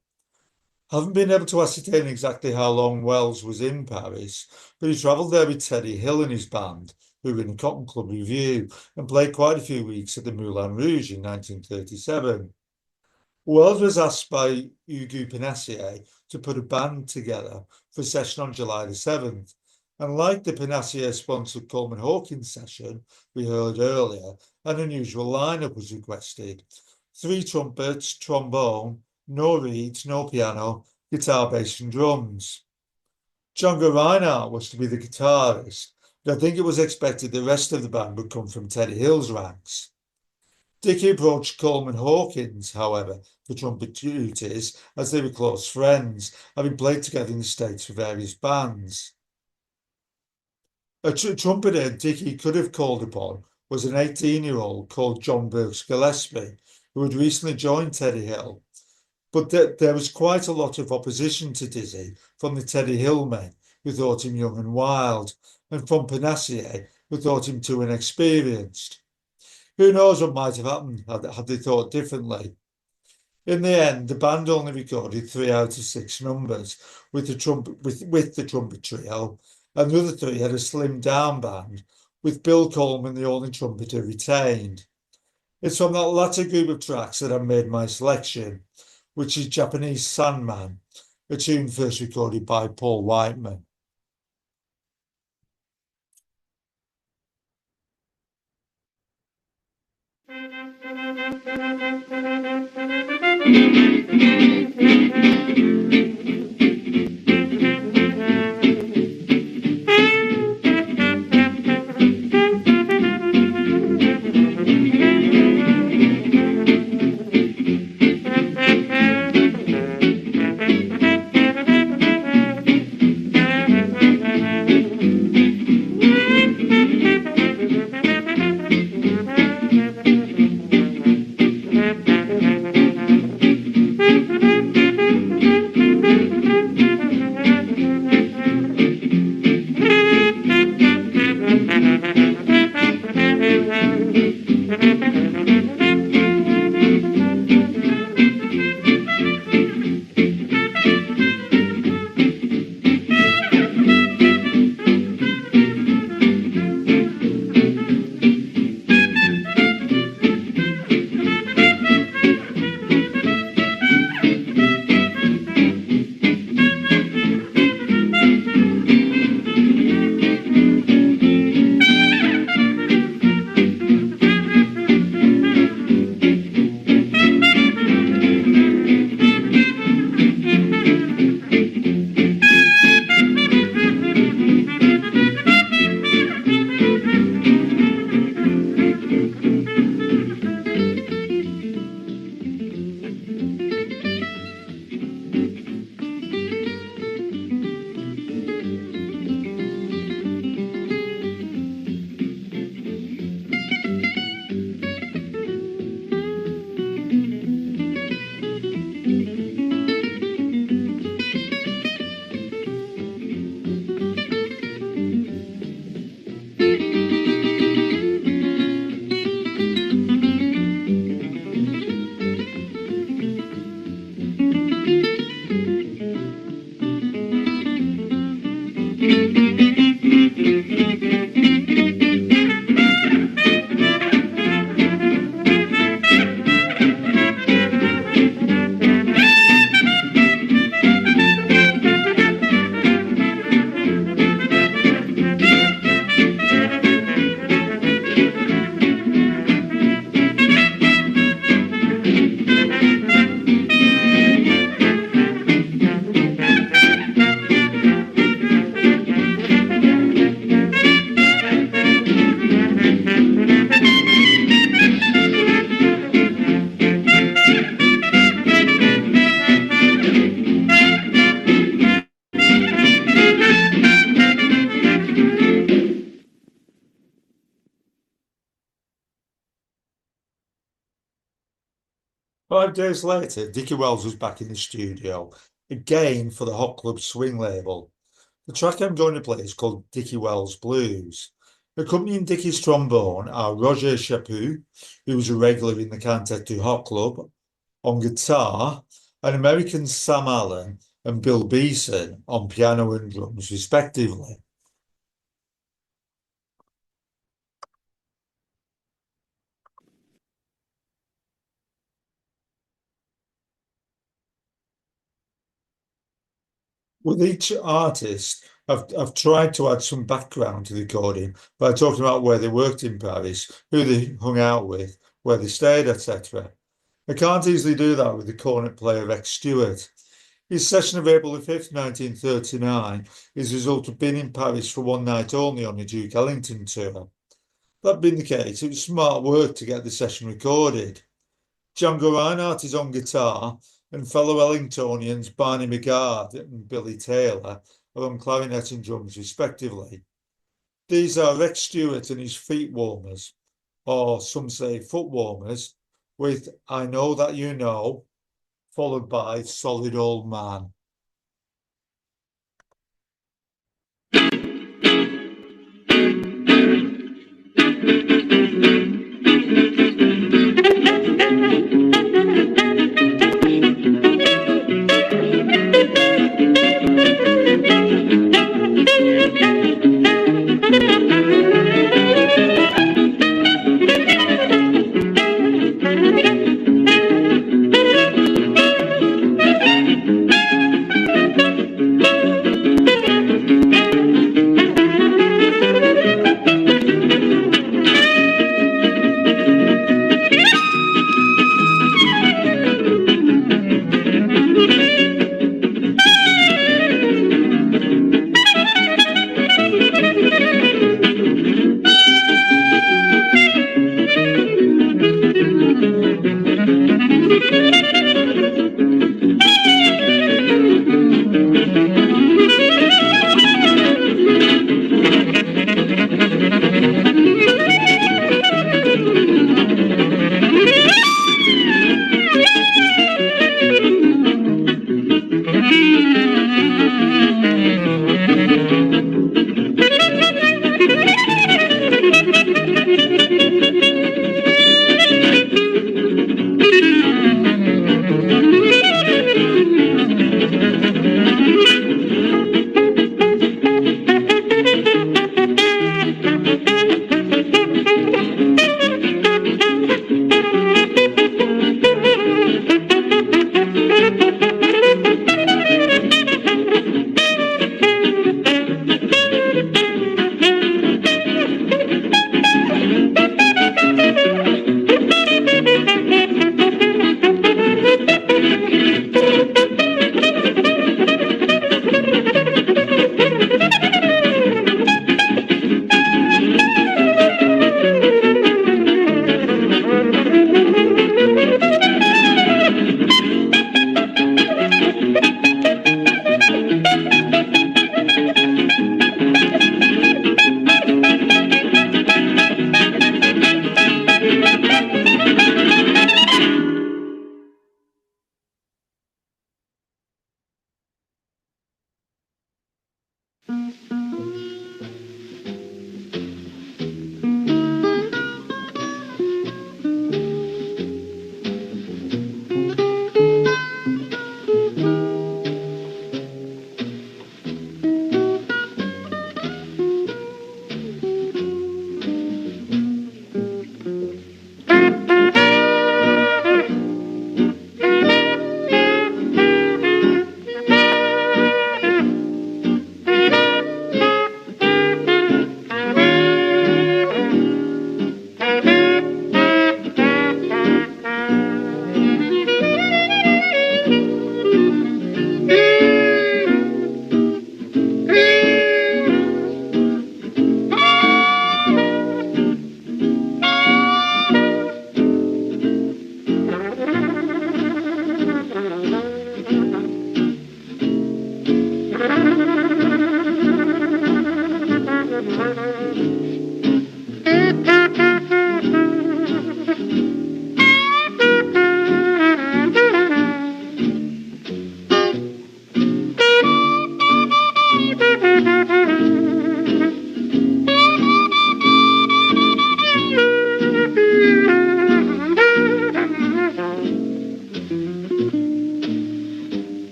I haven't been able to ascertain exactly how long Wells was in Paris, but he travelled there with Teddy Hill and his band, who were in the Cotton Club Review, and played quite a few weeks at the Moulin Rouge in 1937. Wells was asked by Hugo Panassier to put a band together for a session on July the 7th. And like the Panassier-sponsored Coleman Hawkins session we heard earlier, an unusual lineup was requested. 3 trumpets, trombone, no reeds, no piano, guitar, bass and drums. Django Reinhardt was to be the guitarist, but I think it was expected the rest of the band would come from Teddy Hill's ranks. Dickie approached Coleman Hawkins, however, for trumpet duties, as they were close friends, having played together in the States for various bands. A trumpeter Dickie could have called upon was an 18-year-old called John Burks Gillespie, who had recently joined Teddy Hill. But there was quite a lot of opposition to Dizzy from the Teddy Hill men, who thought him young and wild, and from Panassier, who thought him too inexperienced. Who knows what might have happened had they thought differently. In the end, the band only recorded 3 out of 6 numbers with the trumpet trio, and the other 3 had a slimmed-down band, with Bill Coleman the only trumpeter retained. It's from that latter group of tracks that I made my selection, which is Japanese Sandman, a tune first recorded by Paul Whiteman. 5 days later, Dickie Wells was back in the studio, again for the Hot Club Swing label. The track I'm going to play is called Dickie Wells Blues. Accompanying Dickie's trombone are Roger Chaput, who was a regular in the Cantet du Hot Club, on guitar, and Americans Sam Allen and Bill Beeson on piano and drums, respectively. With each artist, I've tried to add some background to the recording by talking about where they worked in Paris, who they hung out with, where they stayed, etc. I can't easily do that with the cornet player Rex Stewart. His session of April the 5th, 1939 is the result of being in Paris for one night only on the Duke Ellington tour. That being the case, it was smart work to get the session recorded. Django Reinhardt is on guitar, and fellow Ellingtonians Barney McGard and Billy Taylor are on clarinet and drums, respectively. These are Rex Stewart and his feet warmers, or some say foot warmers, with I Know That You Know, followed by Solid Old Man.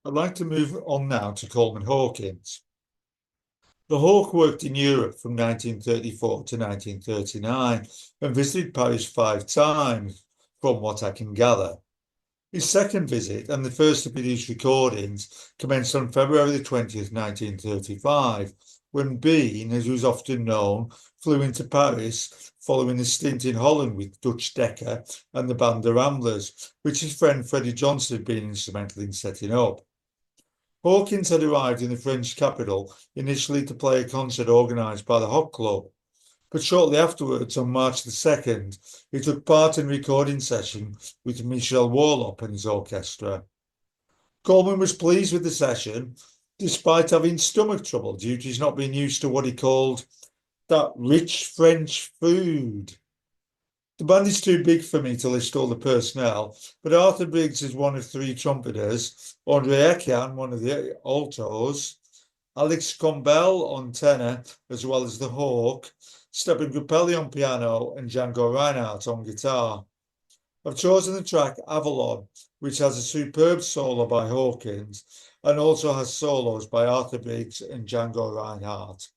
I'd like to move on now to Coleman Hawkins. The Hawk worked in Europe from 1934 to 1939 and visited Paris 5 times, from what I can gather. His second visit and the first of his recordings commenced on February the 20th, 1935, when Bean, as he was often known, flew into Paris following a stint in Holland with Dutch Dekker and the band The Ramblers, which his friend Freddy Johnson had been instrumental in setting up. Hawkins had arrived in the French capital initially to play a concert organised by the Hot Club, but shortly afterwards, on March the 2nd, he took part in a recording session with Michel Warlop and his orchestra. Coleman was pleased with the session, despite having stomach trouble due to his not being used to what he called that rich French food. The band is too big for me to list all the personnel, but Arthur Briggs is one of three trumpeters, Andre Etienne, one of the altos, Alex Combel on tenor, as well as the Hawk, Stephen Grappelli on piano, and Django Reinhardt on guitar. I've chosen the track Avalon, which has a superb solo by Hawkins and also has solos by Arthur Briggs and Django Reinhardt.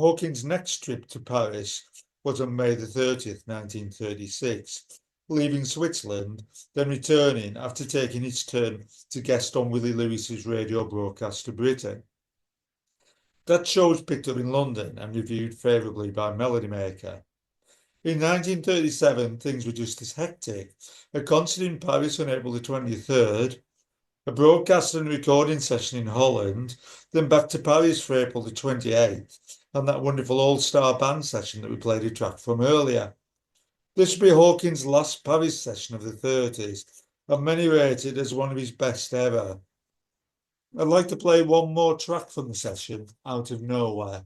Hawkins' next trip to Paris was on May the 30th, 1936, leaving Switzerland, then returning after taking his turn to guest on Willie Lewis's radio broadcast to Britain. That show was picked up in London and reviewed favourably by Melody Maker. In 1937, things were just as hectic. A concert in Paris on April the 23rd, a broadcast and recording session in Holland, then back to Paris for April the 28th, and that wonderful all-star band session that we played a track from earlier. This will be Hawkins' last Paris session of the 30s, and many rate it as one of his best ever. I'd like to play one more track from the session, Out of Nowhere.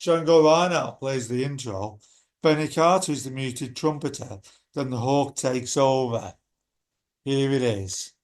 Django Reinhardt plays the intro, Benny Carter is the muted trumpeter, then the Hawk takes over. Here it is.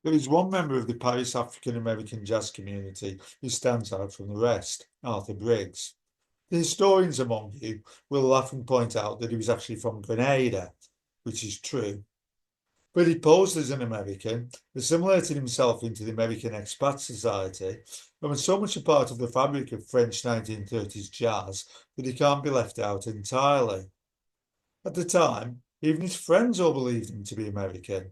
There is one member of the Paris African-American jazz community who stands out from the rest, Arthur Briggs. The historians among you will laugh and point out that he was actually from Grenada, which is true. But he posed as an American, assimilated himself into the American Expat Society, and was so much a part of the fabric of French 1930s jazz that he can't be left out entirely. At the time, even his friends all believed him to be American.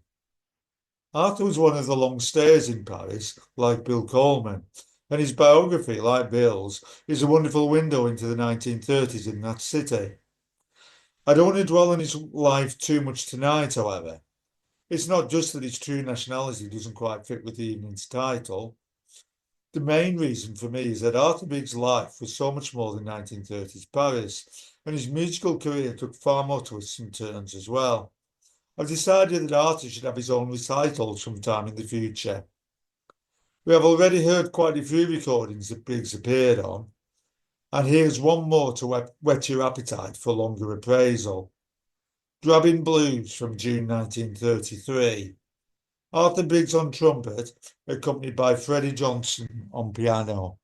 Arthur was one of the long stayers in Paris, like Bill Coleman, and his biography, like Bill's, is a wonderful window into the 1930s in that city. I don't want to dwell on his life too much tonight, however. It's not just that his true nationality doesn't quite fit with the evening's title. The main reason for me is that Arthur Briggs' life was so much more than 1930s Paris, and his musical career took far more twists and turns as well. I've decided that artist should have his own recital sometime in the future. We have already heard quite a few recordings that Briggs appeared on, and here's one more to whet your appetite for longer appraisal. Drabbing Blues from June 1933. Arthur Briggs on trumpet, accompanied by Freddy Johnson on piano.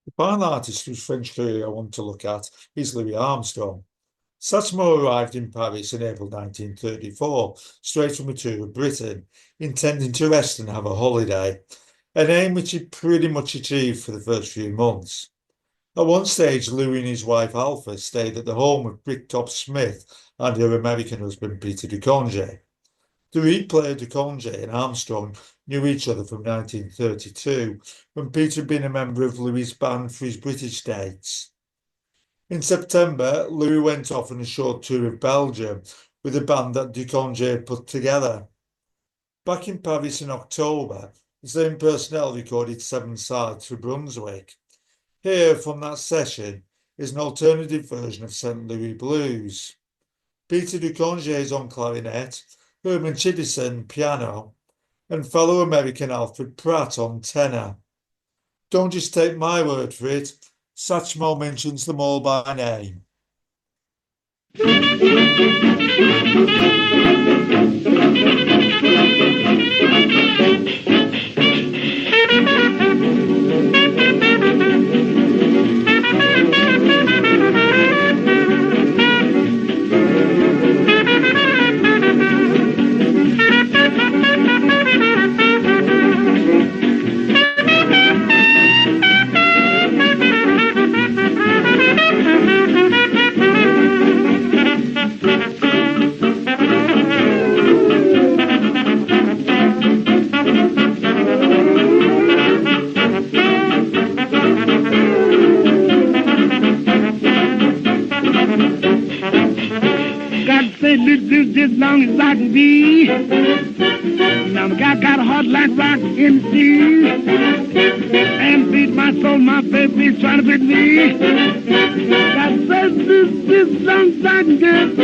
The final artist whose French career I want to look at is Louis Armstrong. Satchmo arrived in Paris in April 1934, straight from a tour of Britain, intending to rest and have a holiday, an aim which he pretty much achieved for the first few months. At one stage, Louis and his wife Alpha stayed at the home of Bricktop Smith and her American husband Peter Duconge. The lead player Duconge and Armstrong knew each other from 1932, when Peter had been a member of Louis' band for his British dates. In September, Louis went off on a short tour of Belgium with a band that Duconge had put together. Back in Paris in October, the same personnel recorded 7 sides for Brunswick. Here, from that session, is an alternative version of St. Louis Blues. Peter Duconge is on clarinet, Herman Chittison piano, and fellow American Alfred Pratt on tenor. Don't just take my word for it, Satchmo mentions them all by name. As long as I can be. Now my God got a heart like rock in the sea. And beat my soul, my baby's trying to beat me. Got this long as I can get.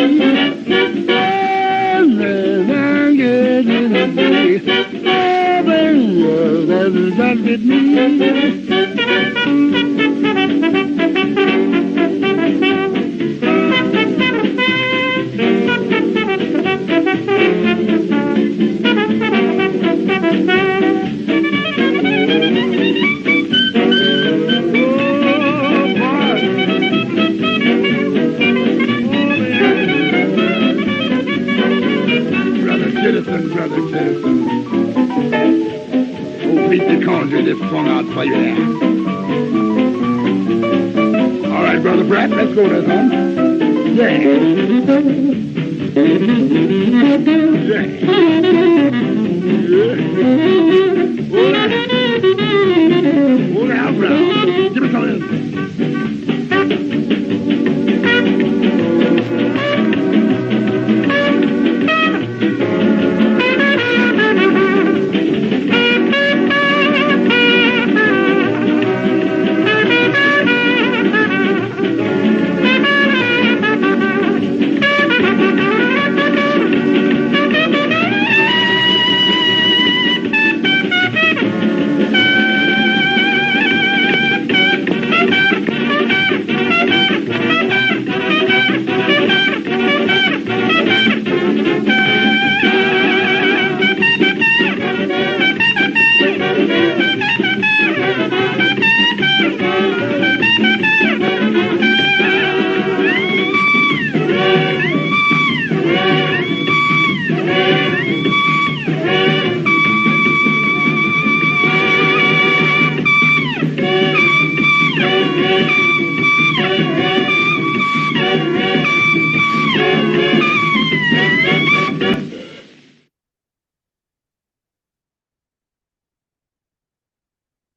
Trying to beat me. Brother Chittison. Oh, beat the conjure this song out for you there. All right, Brother Brett, let's go there, son. Yeah. Oh, now, brother. Give me some of this.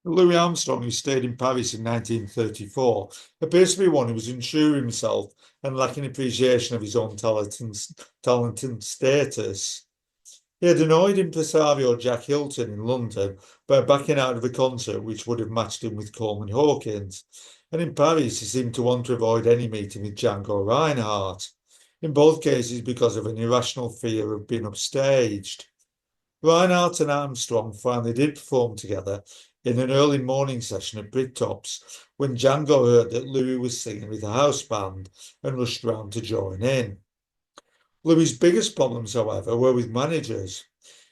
Louis Armstrong, who stayed in Paris in 1934, appears to be one who was unsure of himself and lacking appreciation of his own talent and status. He had annoyed impresario Jack Hilton in London by backing out of a concert which would have matched him with Coleman Hawkins, and in Paris he seemed to want to avoid any meeting with Django Reinhardt, in both cases because of an irrational fear of being upstaged. Reinhardt and Armstrong finally did perform together in an early morning session at Bricktop's when Django heard that Louis was singing with a house band and rushed round to join in. Louis's biggest problems, however, were with managers.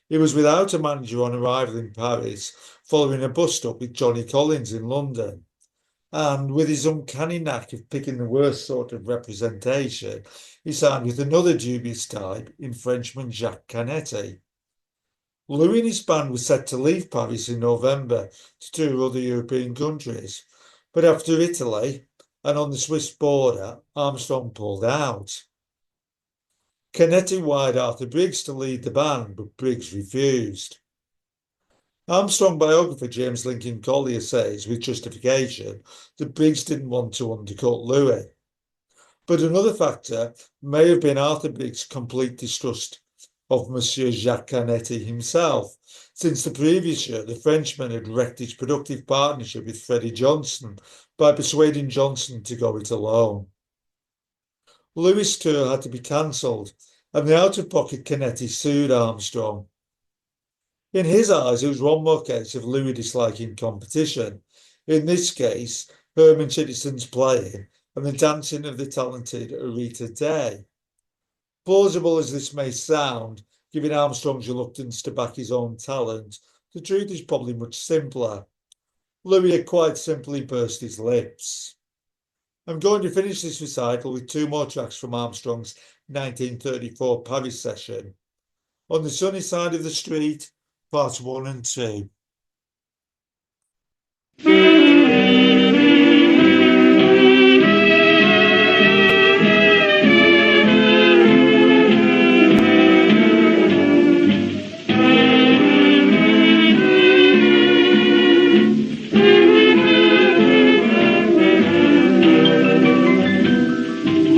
He was without a manager on arrival in Paris following a bust-up with Johnny Collins in London. And with his uncanny knack of picking the worst sort of representation, he signed with another dubious type in Frenchman Jacques Canetti. Louis and his band were set to leave Paris in November to tour other European countries, but after Italy and on the Swiss border, Armstrong pulled out. Canetti wired Arthur Briggs to lead the band, but Briggs refused. Armstrong biographer James Lincoln Collier says, with justification, that Briggs didn't want to undercut Louis. But another factor may have been Arthur Briggs' complete distrust of Monsieur Jacques Canetti himself, since the previous year the Frenchman had wrecked his productive partnership with Freddy Johnson by persuading Johnson to go it alone. Louis' tour had to be cancelled, and the out-of-pocket Canetti sued Armstrong. In his eyes, it was one more case of Louis disliking competition. In this case, Herman Chittison's playing and the dancing of the talented Rita Day. Plausible as this may sound, given Armstrong's reluctance to back his own talent, the truth is probably much simpler. Louis had quite simply burst his lips. I'm going to finish this recital with two more tracks from Armstrong's 1934 Paris session. On the Sunny Side of the Street, parts 1 and 2.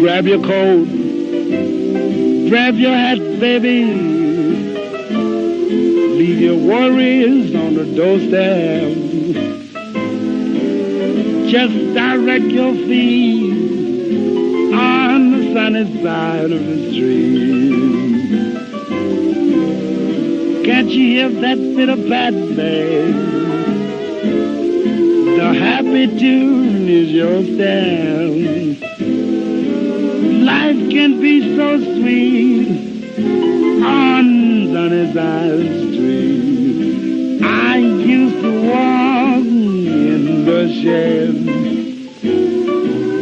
Grab your coat, grab your hat, baby. Leave your worries on the doorstep. Just direct your feet on the sunny side of the street. Can't you hear that bit of bad bass? The happy tune is your step. Life can be so sweet on sunny side of the street. I used to walk in the shed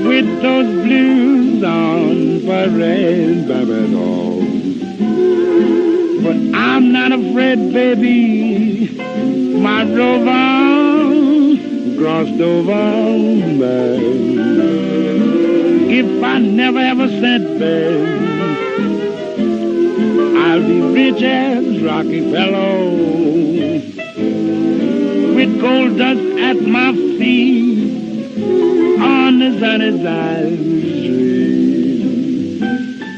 with those blues on parade, baby doll. But I'm not afraid, baby. My rover crossed over, baby. If I never have a cent, babe, I'll be rich as Rockefeller, with gold dust at my feet on the sunny side of the street.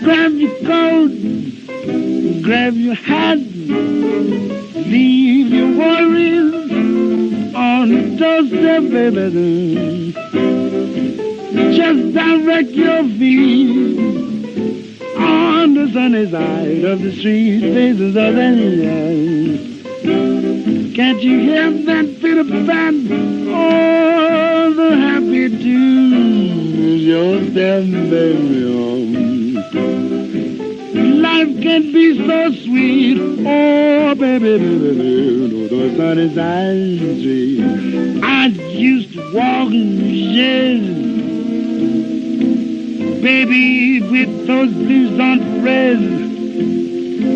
Grab your coat, grab your hat, leave your worries on the doorstep, baby. Just direct your feet on the sunny side of the street, faces of the Can't you hear that bit of band? Oh, the happy tune is your step, baby. Life can be so sweet. Oh, baby, baby, the sunny side of the street. I used to walk in the shade, baby, with those blues on thread.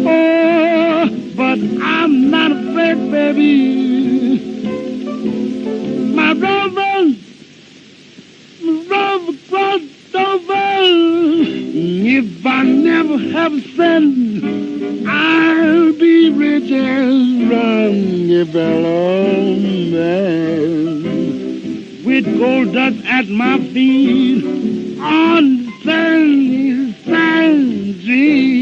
Oh, but I'm not afraid, baby. My rover crossed over. If I never have a cent, I'll be rich as Rockefeller, man. With gold dust at my feet on sunny side street.